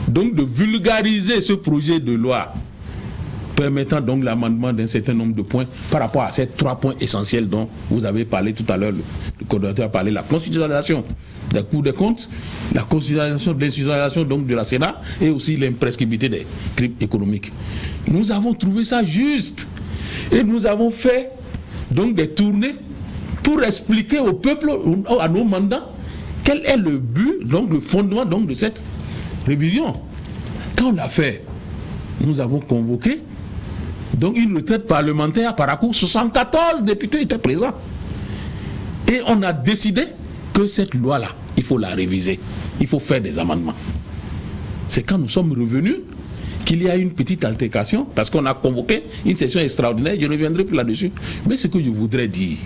donc de vulgariser ce projet de loi permettant donc l'amendement d'un certain nombre de points par rapport à ces 3 points essentiels dont vous avez parlé tout à l'heure. Le coordonnateur a parlé de la constitutionnalisation des cours des comptes, la constitutionnalisation donc de la Sénat et aussi l'imprescriptibilité des crimes économiques. Nous avons trouvé ça juste et nous avons fait donc des tournées pour expliquer au peuple, à nos mandats, quel est le but, donc le fondement donc de cette révision. Quand on l'a fait, nous avons convoqué donc une retraite parlementaire par accord, 74 députés étaient présents. Et on a décidé que cette loi-là, il faut la réviser, il faut faire des amendements. C'est quand nous sommes revenus qu'il y a une petite altercation, parce qu'on a convoqué une session extraordinaire, je ne reviendrai plus là-dessus. Mais ce que je voudrais dire,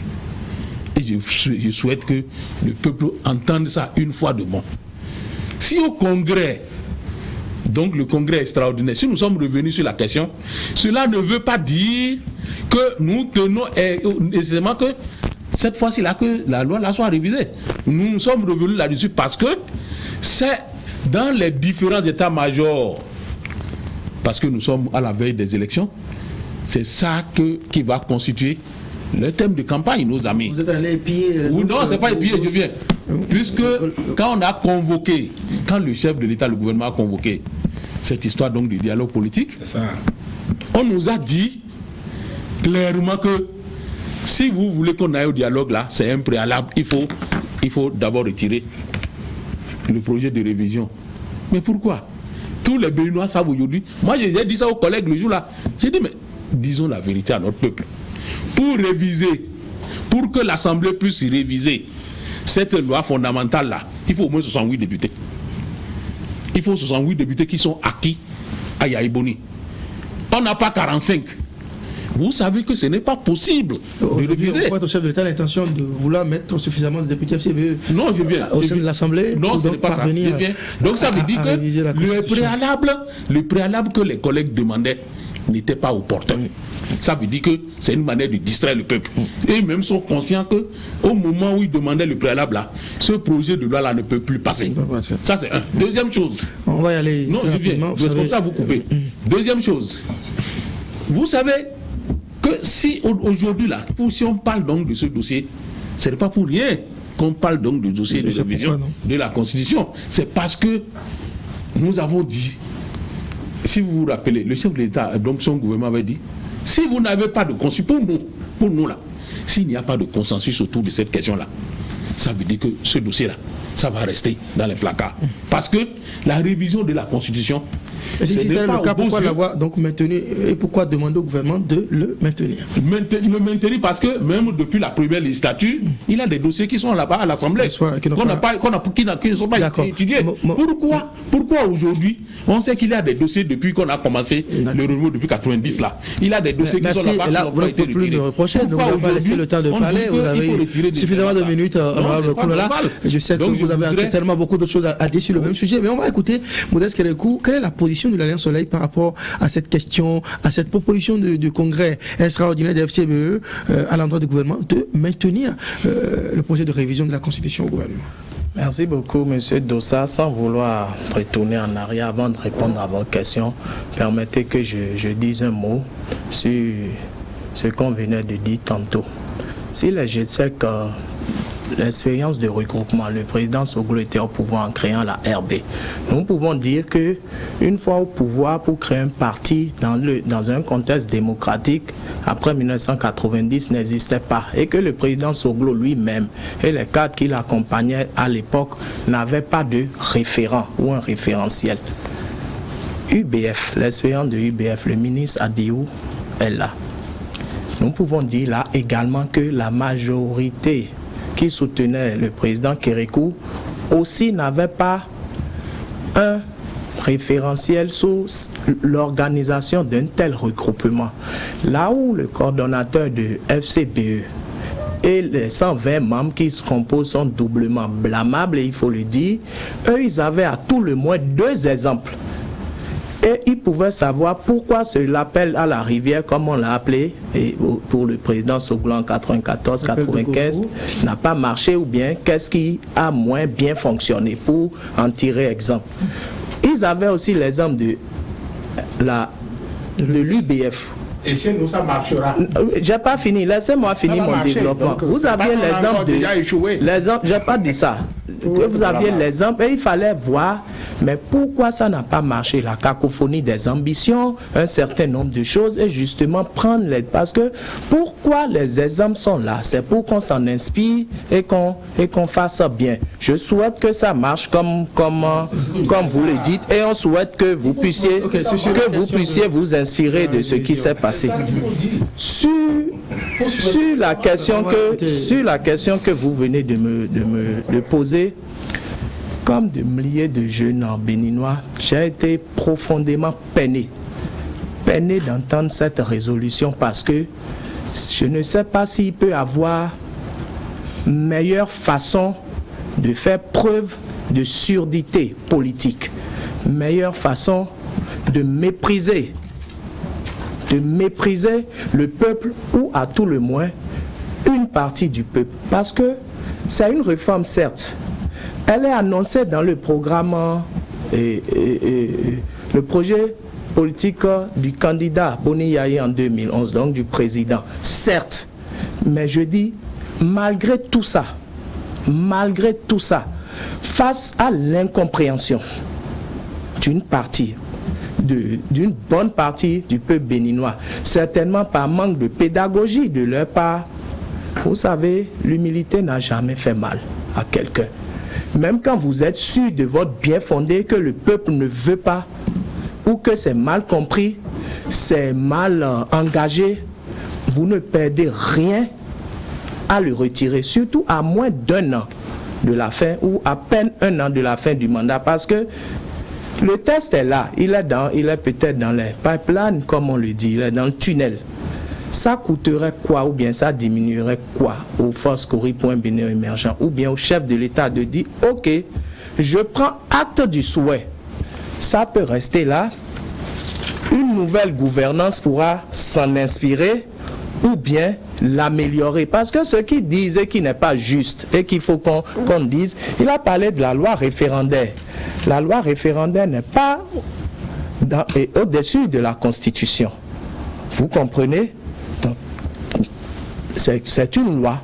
et je souhaite que le peuple entende ça une fois de bon. Si au Congrès, donc le Congrès extraordinaire, si nous sommes revenus sur la question, cela ne veut pas dire que nous tenons nécessairement que cette fois-ci là que la loi là soit révisée. Nous sommes revenus là-dessus parce que c'est dans les différents états-majors, parce que nous sommes à la veille des élections, c'est ça qui va constituer le thème de campagne, nos amis. Vous êtes allé épier... Oui, non, c'est pas épier, je viens. Puisque quand on a convoqué, quand le chef de l'État, le gouvernement a convoqué cette histoire donc du dialogue politique, on nous a dit clairement que si vous voulez qu'on aille au dialogue là, c'est un préalable, il faut d'abord retirer le projet de révision. Mais pourquoi? Tous les Béninois savent aujourd'hui. Moi j'ai dit ça aux collègues le jour là. J'ai dit mais disons la vérité à notre peuple. Pour réviser, pour que l'Assemblée puisse réviser cette loi fondamentale là, il faut au moins 68 députés. Il faut 68 députés qui sont acquis à Yaïboni. On n'a pas 45. Vous savez que ce n'est pas possible de réviser. Votre chef de l'État a l'intention de vouloir mettre suffisamment de députés FCBE non, je viens, au sein de l'Assemblée. Non, ce n'est pas ça. Je viens. Donc ça veut dire que le préalable que les collègues demandaient n'était pas opportun. Ça veut dire que c'est une manière de distraire le peuple. Et même sont conscients qu'au moment où ils demandaient le préalable là, ce projet de loi là ne peut plus passer. Ça c'est un. Deuxième chose. On va y aller. Non, je viens. C'est comme ça vous coupez. Deuxième chose. Vous savez que si aujourd'hui là, si on parle donc de ce dossier, ce n'est pas pour rien qu'on parle donc du dossier de révision de la Constitution. C'est parce que nous avons dit, si vous vous rappelez, le chef de l'État, donc son gouvernement avait dit, si vous n'avez pas de consensus, pour nous là, s'il n'y a pas de consensus autour de cette question là, ça veut dire que ce dossier là, ça va rester dans les placards. Parce que la révision de la Constitution, c'est le cas, pourquoi l'avoir donc maintenu et pourquoi demander au gouvernement de le maintenir? Le maintenir parce que même depuis la première législature, il y a des dossiers qui sont là-bas à l'Assemblée qui ne sont pas étudiés. Pourquoi aujourd'hui on sait qu'il y a des dossiers depuis qu'on a commencé le renouveau depuis 90 là. Il y a des dossiers qui sont là-bas qui n'ont pas été retirés. Donc on va laisser le temps de parler. Vous avez suffisamment de minutes, honorable Koulala. Je sais que vous avez tellement beaucoup d'autres choses à dire sur le même sujet, mais on va écouter Modeste Kérékou. Quelle est la position de l'Alliance Soleil par rapport à cette question, à cette proposition du congrès extraordinaire de FCBE à l'endroit du gouvernement de maintenir le projet de révision de la Constitution au gouvernement? Merci beaucoup, M. Dossa. Sans vouloir retourner en arrière avant de répondre à votre question, permettez que je dise un mot sur ce qu'on venait de dire tantôt. Je sais que l'expérience de regroupement, le président Soglo était au pouvoir en créant la RB. Nous pouvons dire que une fois au pouvoir pour créer un parti dans un contexte démocratique après 1990 n'existait pas et que le président Soglo lui-même et les cadres qui l'accompagnaient à l'époque n'avaient pas de référent ou un référentiel. UBF, l'expérience de UBF, le ministre Adiou est là. Nous pouvons dire là également que la majorité qui soutenait le président Kérékou aussi n'avait pas un référentiel sur l'organisation d'un tel regroupement. Là où le coordonnateur de FCBE et les 120 membres qui se composent sont doublement blâmables, et il faut le dire, eux ils avaient à tout le moins 2 exemples. Et ils pouvaient savoir pourquoi l'appel à la rivière, comme on l'a appelé, et pour le président Soglo en 94-95, n'a pas marché, ou bien qu'est-ce qui a moins bien fonctionné pour en tirer exemple. Ils avaient aussi l'exemple de l'UBF. Et chez nous, ça marchera. J'ai pas fini, laissez-moi finir mon développement. Vous aviez l'exemple de... J'ai pas dit ça. Vous aviez l'exemple et il fallait voir, mais pourquoi ça n'a pas marché? La cacophonie des ambitions, un certain nombre de choses, et justement prendre les... Parce que pourquoi les exemples sont là? C'est pour qu'on s'en inspire et qu'on fasse ça bien. Je souhaite que ça marche comme vous le dites, et on souhaite que vous puissiez vous inspirer de ce qui s'est passé. Sur la question que vous venez de poser, comme de milliers de jeunes béninois, j'ai été profondément peiné d'entendre cette résolution, parce que je ne sais pas s'il peut y avoir meilleure façon de faire preuve de surdité politique, meilleure façon de mépriser le peuple, ou à tout le moins une partie du peuple. Parce que c'est une réforme, certes, elle est annoncée dans le programme le projet politique du candidat Boni Yaye en 2011, donc du président, certes, mais je dis, malgré tout ça, face à l'incompréhension d'une bonne partie du peuple béninois, certainement par manque de pédagogie de leur part. Vous savez, l'humilité n'a jamais fait mal à quelqu'un. Même quand vous êtes sûr de votre bien fondé, que le peuple ne veut pas, ou que c'est mal compris, c'est mal engagé, vous ne perdez rien à le retirer, surtout à moins d'un an de la fin, ou à peine un an de la fin du mandat, parce que le test est là, il est peut-être dans les pipelines, comme on le dit, il est dans le tunnel. Ça coûterait quoi, ou bien ça diminuerait quoi aux forces Cori.Bénin émergent, ou bien au chef de l'État de dire, ok, je prends acte du souhait, ça peut rester là, une nouvelle gouvernance pourra s'en inspirer, ou bien l'améliorer. Parce que ce qu'il disent et qui n'est pas juste, et qu'il faut qu'on dise, il a parlé de la loi référendaire. La loi référendaire n'est pas au-dessus de la Constitution. Vous comprenez? C'est une loi.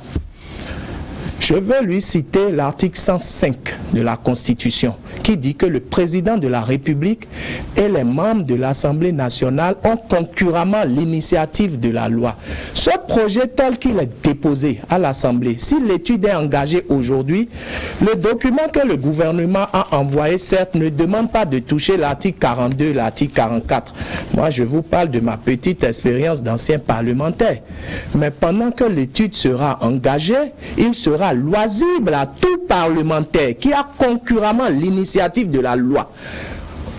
Je veux lui citer l'article 105 de la Constitution qui dit que le président de la République et les membres de l'Assemblée nationale ont concurremment l'initiative de la loi. Ce projet tel qu'il est déposé à l'Assemblée, si l'étude est engagée aujourd'hui, le document que le gouvernement a envoyé, certes, ne demande pas de toucher l'article 42, l'article 44. Moi, je vous parle de ma petite expérience d'ancien parlementaire. Mais pendant que l'étude sera engagée, il sera loisible à tout parlementaire qui a concurremment l'initiative de la loi,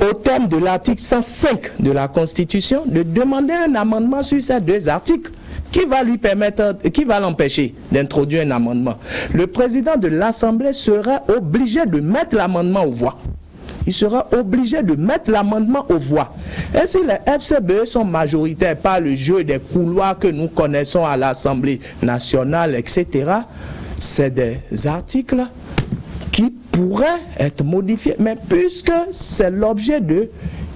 au terme de l'article 105 de la Constitution, de demander un amendement sur ces deux articles qui va lui permettre, qui va l'empêcher d'introduire un amendement. Le président de l'Assemblée sera obligé de mettre l'amendement aux voix. Il sera obligé de mettre l'amendement aux voix. Et si les FCBE sont majoritaires par le jeu des couloirs que nous connaissons à l'Assemblée nationale, etc., c'est des articles qui pourraient être modifiés. Mais puisque c'est l'objet de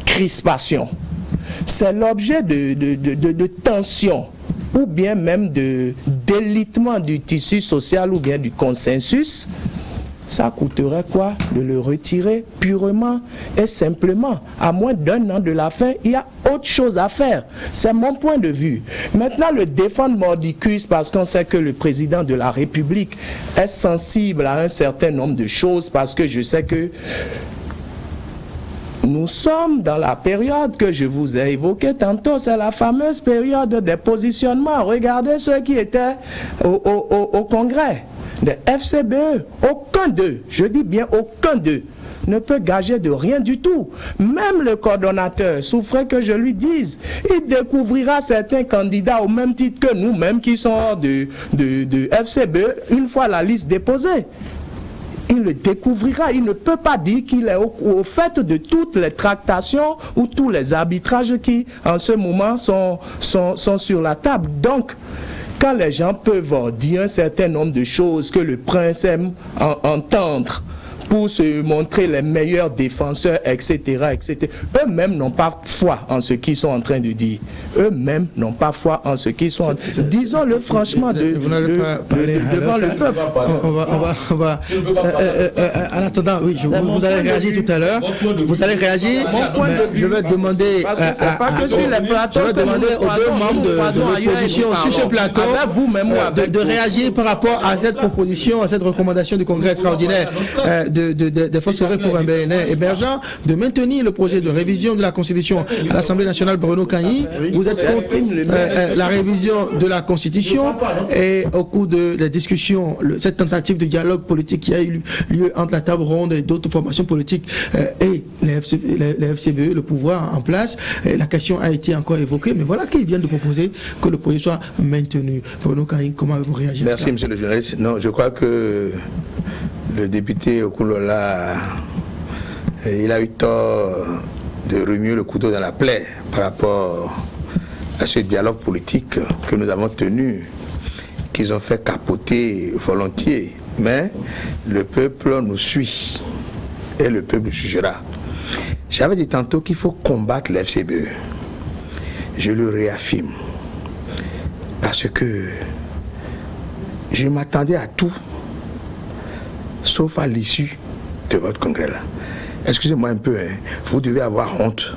crispation, c'est l'objet de tension, ou bien même de délitement du tissu social, ou bien du consensus, ça coûterait quoi de le retirer purement et simplement? À moins d'un an de la fin, il y a autre chose à faire. C'est mon point de vue. Maintenant, le défendre mordicus parce qu'on sait que le président de la République est sensible à un certain nombre de choses, parce que je sais que nous sommes dans la période que je vous ai évoquée tantôt, c'est la fameuse période des positionnements. Regardez ceux qui étaient au Congrès. Des FCBE, aucun d'eux, je dis bien aucun d'eux, ne peut gager de rien du tout. Même le coordonnateur souffrait que je lui dise, il découvrira certains candidats au même titre que nous-mêmes qui sont hors de FCBE une fois la liste déposée. Il le découvrira, il ne peut pas dire qu'il est au fait de toutes les tractations ou tous les arbitrages qui en ce moment sont sur la table. Donc, quand les gens peuvent dire un certain nombre de choses que le prince aime entendre pour se montrer les meilleurs défenseurs, etc., etc. Eux-mêmes n'ont pas foi en ce qu'ils sont en train de dire. Eux-mêmes n'ont pas foi en ce qu'ils sont en train de dire. Disons-le franchement devant le peuple. On va en attendant, oui, vous allez réagir tout à l'heure. Vous allez réagir. Je vais demander aux deux membres de l'opposition sur ce plateau de réagir par rapport à cette proposition, à cette recommandation du Congrès extraordinaire des forces armées pour un Bénin émergent, de maintenir le projet de révision de la Constitution à l'Assemblée nationale. Bruno Kagny, vous êtes contre la révision de la Constitution, et au cours de la discussion, cette tentative de dialogue politique qui a eu lieu entre la table ronde et d'autres formations politiques et les FCBE, le pouvoir en place, la question a été encore évoquée, mais voilà qu'ils viennent de proposer que le projet soit maintenu. Bruno Kagny, comment vous réagissez? Merci, monsieur le journaliste. Non, je crois que le député Okulola, il a eu tort de remuer le couteau dans la plaie par rapport à ce dialogue politique que nous avons tenu, qu'ils ont fait capoter volontiers. Mais le peuple nous suit et le peuple jugera. J'avais dit tantôt qu'il faut combattre l'FCBE. Je le réaffirme. Parce que je m'attendais à tout, sauf à l'issue de votre congrès là. Excusez-moi un peu, hein, vous devez avoir honte.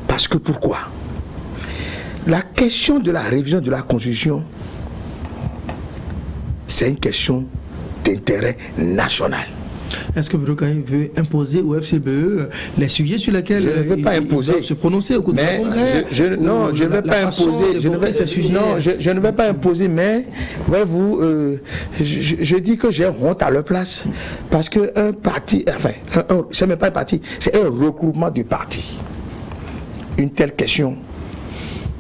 Parce que pourquoi? La question de la révision de la Constitution, c'est une question d'intérêt national. Est-ce que Bruno Kagny veut imposer au FCBE les sujets sur lesquels je ne veux pas imposer, se prononcer au cours du congrès? Non, je ne vais pas imposer. Je ne vais pas imposer, mais voyez-vous, je dis que j'ai honte à leur place, parce que un parti, enfin, c'est même pas un parti, c'est un regroupement de partis. Une telle question,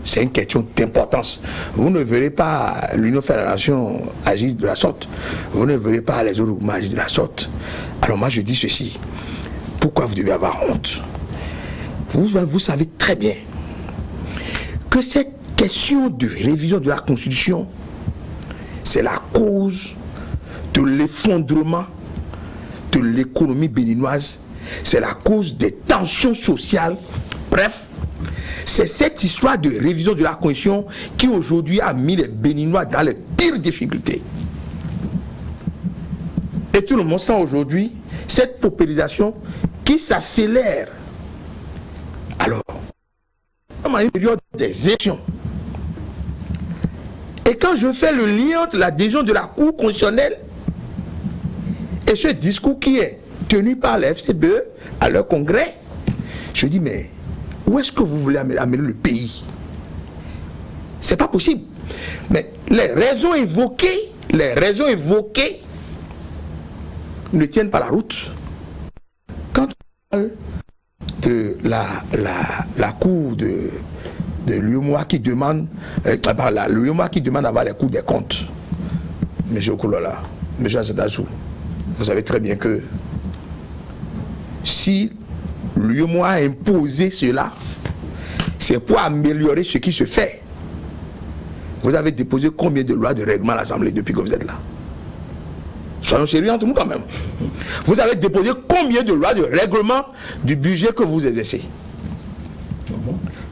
c'est une question d'importance. Vous ne verrez pas l'Union Fédération agir de la sorte. Vous ne verrez pas les autres groupements agir de la sorte. Alors moi je dis ceci. Pourquoi vous devez avoir honte? Vous savez très bien que cette question de révision de la Constitution, c'est la cause de l'effondrement de l'économie béninoise. C'est la cause des tensions sociales. Bref, c'est cette histoire de révision de la Constitution qui aujourd'hui a mis les Béninois dans les pires difficultés. Et tout le monde sent aujourd'hui cette paupérisation qui s'accélère. Alors, on a une période des élections. Et quand je fais le lien entre la décision de la Cour constitutionnelle et ce discours qui est tenu par les FCBE à leur congrès, je dis mais où est-ce que vous voulez amener le pays? C'est pas possible. Mais les raisons évoquées ne tiennent pas la route. Quand on parle de la cour de l'UEMOA qui demande l'UEMOA qui demande d'avoir les cours des comptes, M. Okulola, M. Azadazou, vous savez très bien que si l'UEMOA a imposé cela, c'est pour améliorer ce qui se fait. Vous avez déposé combien de lois de règlement à l'Assemblée depuis que vous êtes là? Soyons sérieux entre nous quand même. Vous avez déposé combien de lois de règlement du budget que vous exercez?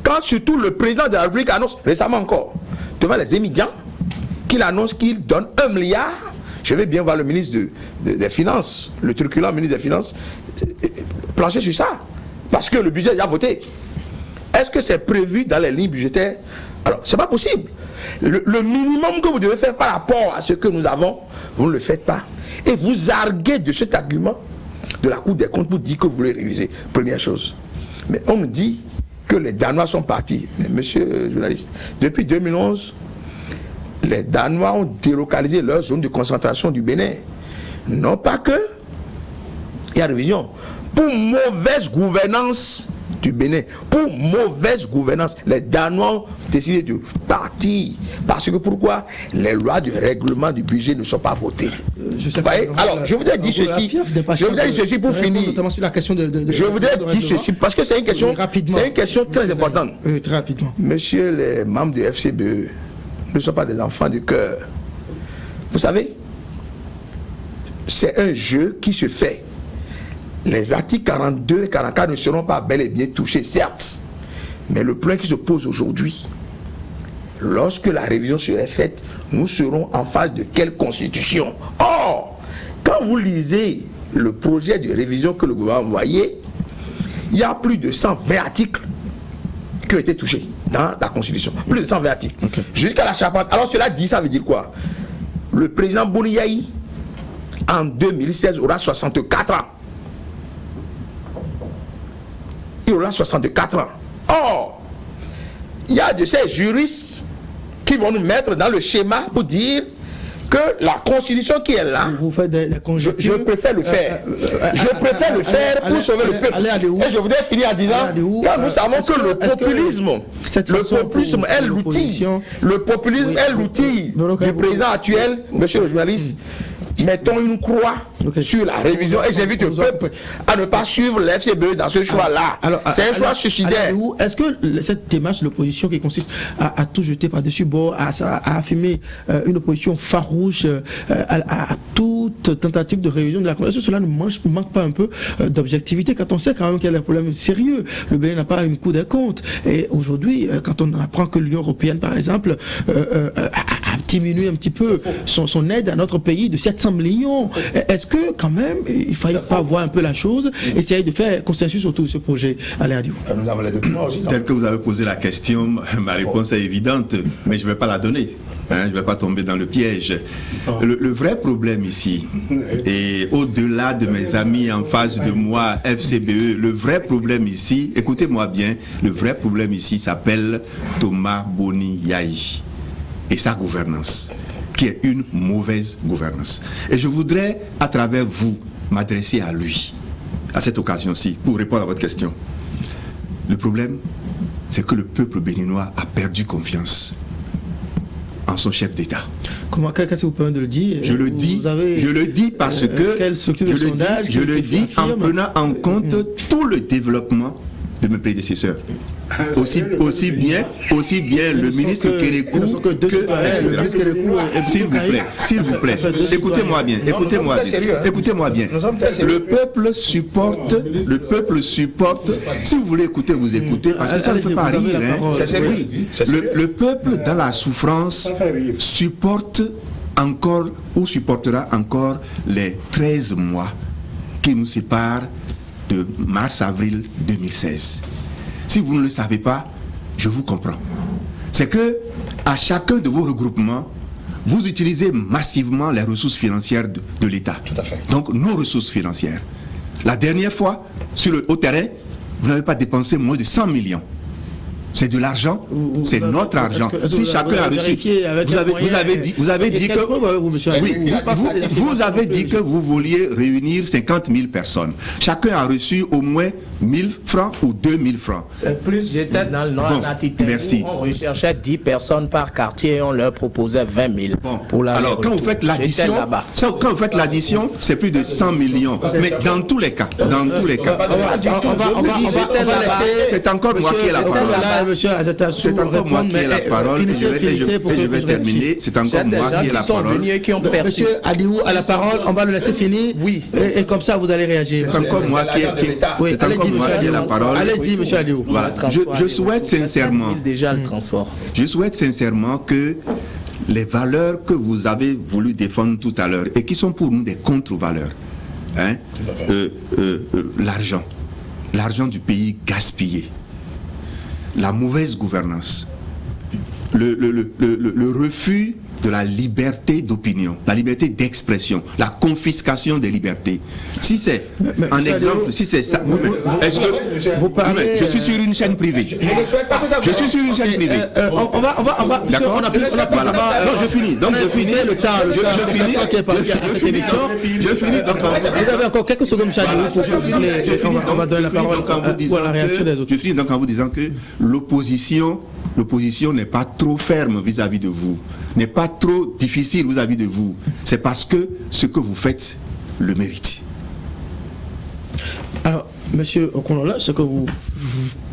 Quand surtout le président de la République annonce récemment encore devant les émigrants qu'il annonce qu'il donne 1 milliard, je vais bien voir le ministre des Finances, le truculent ministre des Finances, plancher sur ça. Parce que le budget est déjà voté. Est-ce que c'est prévu dans les lignes budgétaires? Alors, c'est pas possible. Le minimum que vous devez faire par rapport à ce que nous avons, vous ne le faites pas. Et vous arguez de cet argument de la Cour des comptes pour dire que vous voulez réviser. Première chose. Mais on me dit que les Danois sont partis. Mais monsieur le journaliste, depuis 2011, les Danois ont délocalisé leur zone de concentration du Bénin. Non pas que il y a révision. Pour mauvaise gouvernance du Bénin, pour mauvaise gouvernance, les Danois ont décidé de partir. Parce que pourquoi? Les lois de règlement du budget ne sont pas votées. Alors, je voudrais dire ceci. Je voudrais dire ceci pour finir. Je voudrais dire ceci parce que c'est une question très importante. Très rapidement. Monsieur les membres du FCBE ne sont pas des enfants du cœur. Vous savez, c'est un jeu qui se fait. Les articles 42 et 44 ne seront pas bel et bien touchés, certes. Mais le point qui se pose aujourd'hui, lorsque la révision serait faite, nous serons en face de quelle constitution? Or, quand vous lisez le projet de révision que le gouvernement a envoyé, il y a plus de 120 articles qui ont été touchés dans la constitution. Plus de 120 articles. Okay. Jusqu'à la charpente. Alors cela dit, ça veut dire quoi? Le président Boni Yayi, en 2016, aura 64 ans. Il aura 64 ans. Or, il y a de ces juristes qui vont nous mettre dans le schéma pour dire que la constitution qui est là, vous faites des je préfère le faire. Je préfère le faire pour sauver le peuple. Et je voudrais finir en disant, car nous savons que le populisme est l'outil. Le populisme est l'outil du président actuel, monsieur le journaliste. Mettons une croix sur la révision et j'invite le peuple à ne pas suivre l'FCBE dans ce choix-là. C'est un choix suicidaire. Est-ce que cette démarche de l'opposition qui consiste à tout jeter par-dessus bord, à affirmer une opposition farouche à toute tentative de révision de la Constitution, cela ne manque pas un peu d'objectivité quand on sait quand même qu'il y a des problèmes sérieux? Le Bénin n'a pas une Cour des comptes. Et aujourd'hui, quand on apprend que l'Union européenne, par exemple, a diminué un petit peu son aide à notre pays de 700 millions. Est-ce que quand même il ne fallait pas voir un peu la chose, essayer de faire consensus autour de ce projet? Allez, Adiou. Nous avons les documents aussi. Tel que vous avez posé la question, ma réponse est évidente, mais je ne vais pas la donner. Je ne vais pas tomber dans le piège. Le vrai problème ici, et au-delà de mes amis en face de moi, FCBE, le vrai problème ici, écoutez-moi bien, le vrai problème ici s'appelle Thomas Boni Yayi et sa gouvernance, qui est une mauvaise gouvernance. Et je voudrais, à travers vous, m'adresser à lui, à cette occasion-ci, pour répondre à votre question. Le problème, c'est que le peuple béninois a perdu confiance en son chef d'État. Comment, qu'est-ce que vous pouvez le dire? Je le dis parce que je le dis en prenant en compte tout le développement de mes prédécesseurs. Aussi bien le ministre Kérékou que s'il vous plaît, écoutez-moi bien. Le peuple supporte, si vous voulez écouter, vous écoutez, parce que ça ne fait pas rire. Le peuple dans la souffrance supporte encore ou supportera encore les 13 mois qui nous séparent de mars-avril 2016. Si vous ne le savez pas, je vous comprends. C'est que à chacun de vos regroupements, vous utilisez massivement les ressources financières de l'État. Donc nos ressources financières. La dernière fois, au terrain, vous n'avez pas dépensé moins de 100 millions. C'est de l'argent, c'est notre argent. Si chacun a reçu, vous avez dit que vous vouliez réunir 50 000 personnes. Chacun a reçu au moins 1000 francs ou 2000 francs. Plus j'étais dans le merci. On recherchait 10 personnes par quartier et on leur proposait 20 000. Pour la alors quand vous faites l'addition, c'est plus de 100 millions. Mais dans tous les cas, c'est encore moi qui ai la parole. Monsieur Adata, c'est encore moi qui ai la parole et je vais terminer. C'est encore moi qui ai la parole. Monsieur Adiou a la parole, on va le laisser finir. Oui. Et comme ça vous allez réagir. C'est encore moi qui ai la parole. Allez-y, monsieur Adiou. Voilà. Je souhaite sincèrement que les valeurs que vous avez voulu défendre tout à l'heure et qui sont pour nous des contre-valeurs, l'argent du pays gaspillé, la mauvaise gouvernance, le refus de la liberté d'opinion, la liberté d'expression, la confiscation des libertés. Si c'est un exemple, si c'est ça, est-ce que vous parlez? Je suis sur une chaîne privée. Je suis sur une chaîne privée. On va. D'accord. Non, je finis. Donc je finis le temps. Je finis. Vous avez encore quelques secondes, on va donner la parole pour la réaction des autres. Je finis donc en vous disant que l'opposition n'est pas trop ferme vis-à-vis de vous, n'est pas trop difficile vis-à-vis de vous. C'est parce que ce que vous faites le mérite. Alors, Monsieur Okonlola, ce que vous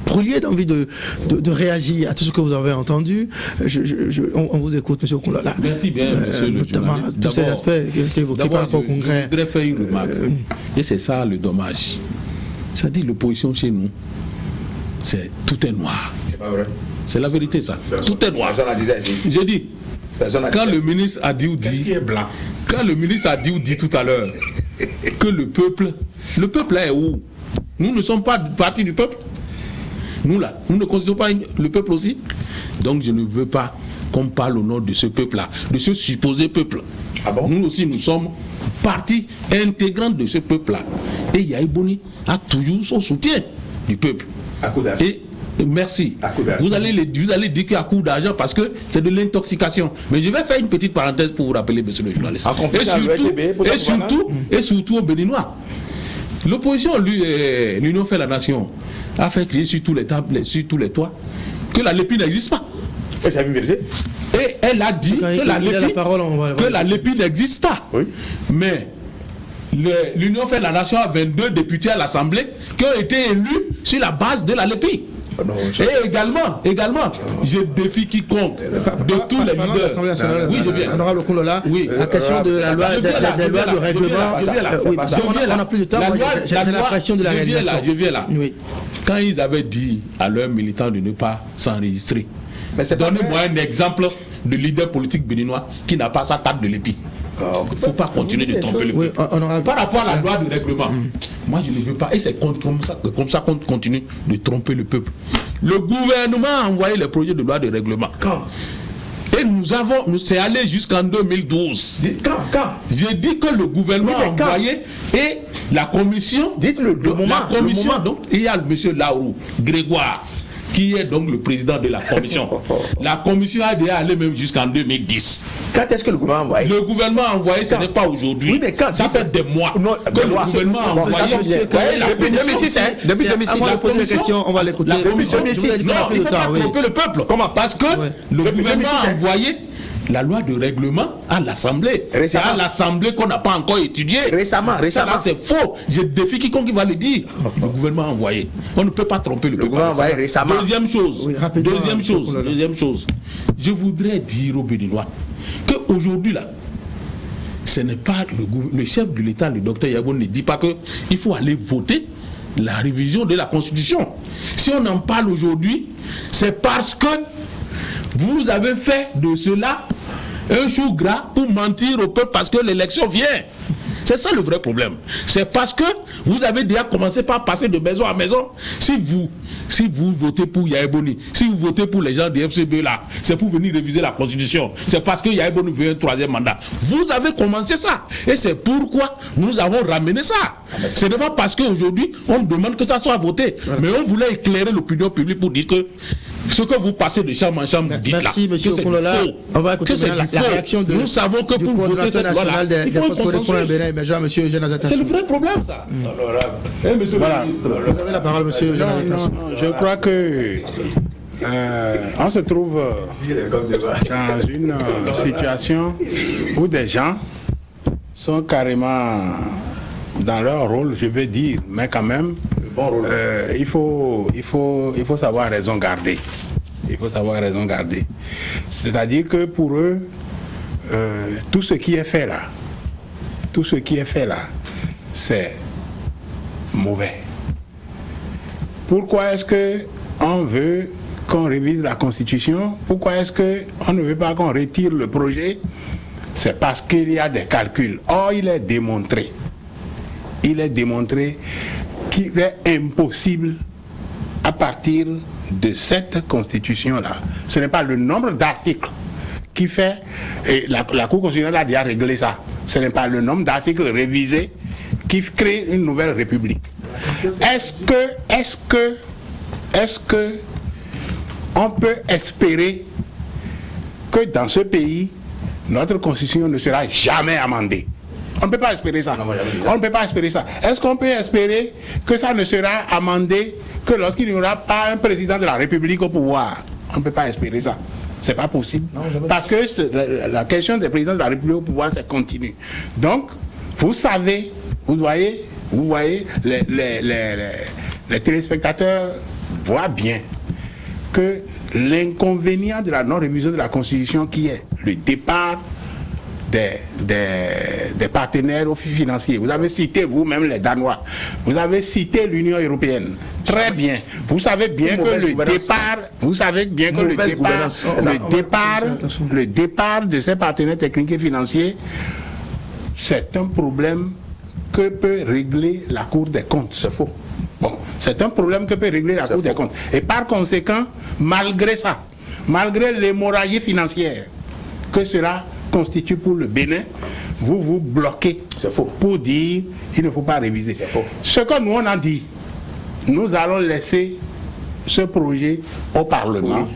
brûliez d'envie de réagir à tout ce que vous avez entendu. On vous écoute, Monsieur Okonlola. Merci bien, Monsieur le journaliste. Tous ces aspects qui ont été évoqués par rapport au Congrès. Je voudrais faire une remarque. Et c'est ça le dommage. C'est-à-dire l'opposition chez nous, tout est noir. C'est pas vrai. C'est la vérité, ça. Tout est noir. J'ai dit, quand le ministre a dit ou dit, quand le ministre a dit ou dit tout à l'heure que le peuple là est où? Nous ne sommes pas partie du peuple. Nous là, nous ne considérons pas le peuple aussi. Donc je ne veux pas qu'on parle au nom de ce peuple-là, de ce supposé peuple. Ah bon? Nous aussi, nous sommes partie intégrante de ce peuple-là. Et Yahi Boni a toujours son soutien du peuple. À coup d'argent. Et merci. Vous allez dire qu'à coup d'argent parce que c'est de l'intoxication. Mais je vais faire une petite parenthèse pour vous rappeler, monsieur le journaliste. Et surtout aux Béninois. L'opposition, l'Union fait la nation, a fait crier sur tous les tables, sur tous les toits, que la LEPI n'existe pas. Et c'est une vérité. Et elle a dit que la LEPI n'existe pas. Oui. Mais l'Union fait la nation a 22 députés à l'Assemblée qui ont été élus sur la base de la LEPI. Et également, je défie quiconque de tous les leaders. Oui, je viens. Honorable Okonlola, la question de la loi, des lois de règlement. On n'a plus de temps. J'ai l'impression de la réalisation. Je viens là. Quand ils avaient dit à leurs militants de ne pas s'enregistrer, donnez-moi un exemple de leader politique béninois qui n'a pas sa table de l'épi. Il ne faut pas continuer de tromper le peuple. Par rapport à la loi de règlement, moi je ne veux pas. Et c'est comme ça qu'on continue de tromper le peuple. Le gouvernement a envoyé les projets de loi de règlement. Quand? Et c'est allé jusqu'en 2012. Quand? J'ai dit que le gouvernement a envoyé et la commission. Dites-le, la commission, donc, il y a le monsieur Laourou Grégoire, qui est donc le président de la commission. La commission a déjà allé même jusqu'en 2010. Quand est-ce que le gouvernement a envoyé? Le gouvernement a envoyé, ce n'est pas aujourd'hui. Oui, mais quand? Ça fait des mois que le gouvernement a envoyé. Depuis 2006, hein? Depuis 2006. On va poser des questions, on va l'écouter. La commission, non, il ne faut pas tromper le peuple. Comment? Parce que le gouvernement a envoyé la loi de règlement à l'Assemblée. C'est à l'Assemblée qu'on n'a pas encore étudié. Récemment. Ça, c'est faux. Je défie quiconque qui va le dire. Le gouvernement a envoyé. On ne peut pas tromper le peuple. Récemment. Deuxième chose. Je voudrais dire aux Béninois qu'aujourd'hui là, ce n'est pas le chef de l'État, le docteur Yahi, ne dit pas qu'il faut aller voter la révision de la Constitution. Si on en parle aujourd'hui, c'est parce que vous avez fait de cela un chou gras pour mentir au peuple parce que l'élection vient. C'est ça le vrai problème. C'est parce que vous avez déjà commencé par passer de maison à maison. Si vous votez pour Yahi Boni, si vous votez pour les gens du FCB là, c'est pour venir réviser la Constitution. C'est parce que Yahi Boni veut un troisième mandat. Vous avez commencé ça. Et c'est pourquoi nous avons ramené ça. Ce n'est pas parce qu'aujourd'hui on demande que ça soit voté. Mais on voulait éclairer l'opinion publique pour dire que ce que vous passez de chambre en chambre, vous dites là. Merci, monsieur Okonlola. On va écouter la réaction de nous savons que pour voter cette loi-là, il faut monsieur Jonathan. C'est le vrai problème, ça. Voilà. Vous avez la parole, monsieur Jonathan. Je crois que on se trouve dans une situation où des gens sont carrément dans leur rôle, je vais dire, mais quand même, il faut savoir raison garder. Il faut savoir raison garder. C'est-à-dire que pour eux, tout ce qui est fait là, c'est mauvais. Pourquoi est-ce qu'on veut qu'on révise la Constitution? Pourquoi est-ce qu'on ne veut pas qu'on retire le projet? C'est parce qu'il y a des calculs. Or, il est démontré qu'il est impossible à partir de cette Constitution-là. Ce n'est pas le nombre d'articles qui fait, et la Cour constitutionnelle a déjà réglé ça, ce n'est pas le nombre d'articles révisés qui crée une nouvelle république. Est-ce que on peut espérer que dans ce pays, notre constitution ne sera jamais amendée? On ne peut pas espérer ça. On ne peut pas espérer ça. Est-ce qu'on peut espérer que ça ne sera amendé que lorsqu'il n'y aura pas un président de la République au pouvoir? On ne peut pas espérer ça. C'est pas possible. Parce que la question des présidents de la République au pouvoir, c'est continu. Donc, vous savez, vous voyez, Vous voyez, les téléspectateurs voient bien que l'inconvénient de la non-révision de la Constitution, qui est le départ des partenaires financiers. Vous avez cité vous-même les Danois. Vous avez cité l'Union européenne. Très bien. Vous savez bien que le départ de ces partenaires techniques et financiers, c'est un problème que peut régler la Cour des comptes. C'est faux. Bon, c'est un problème que peut régler la Cour des comptes. Et par conséquent, malgré ça, malgré l'hémorragie financière que cela constitue pour le Bénin, vous vous bloquez pour dire qu'il ne faut pas réviser. Ce que nous on a dit, nous allons laisser ce projet au Parlement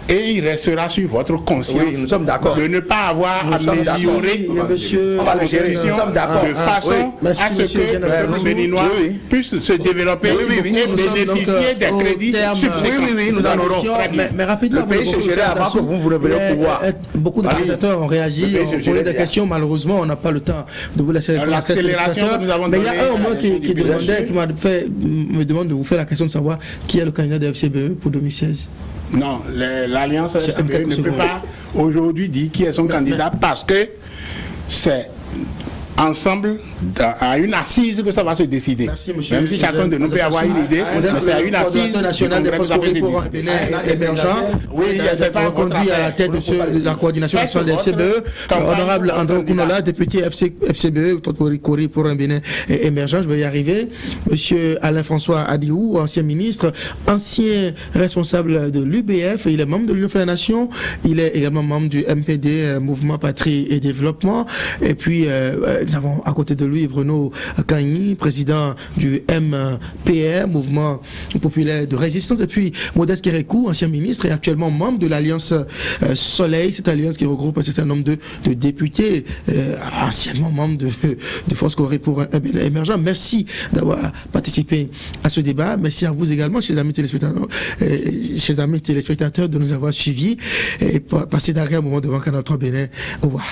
et il restera sur votre conscience de ne pas avoir amélioré la Constitution de façon à ce que le peuple béninois puisse se développer et bénéficier des crédits subséquents. Oui, nous en aurons. Mais rapidement, le pays se gérer avant que vous reveniez au pouvoir. Beaucoup de téléspectateurs ont réagi, ont posé des questions. Malheureusement, on n'a pas le temps de vous laisser répondre à ces téléspectateurs. Mais il y a un au moins qui me demande de vous faire la question de savoir qui est le candidat de FCBE pour 2016. Non, l'Alliance FCBE ne peut pas aujourd'hui dire qui est son candidat parce que c'est ensemble à une assise que ça va se décider. Merci, monsieur. Même si chacun de nous peut avoir une idée, mais c'est à une assise nationale des postes pour un Bénin émergent. Oui, il y a pas conduit à la tête de la coordination nationale des FCBE. Honorable André Kounola, député FCBE, pour un Bénin émergent, je vais y arriver. Monsieur Alain-François Adiou, ancien ministre, ancien responsable de l'UBF, il est membre de l'Union des Nations, il est également membre du MPD, Mouvement Patrie et Développement, et puis nous avons à côté de lui Bruno Kagny, président du MPR, Mouvement Populaire de Résistance, et puis Modeste Kérékou, ancien ministre et actuellement membre de l'Alliance Soleil, cette alliance qui regroupe un certain nombre de députés, anciennement membres de Force Corée pour un Bénin émergent. Merci d'avoir participé à ce débat. Merci à vous également, chers amis téléspectateurs, de nous avoir suivis et passer d'agréables moments devant Canal 3 Bénin. Au revoir.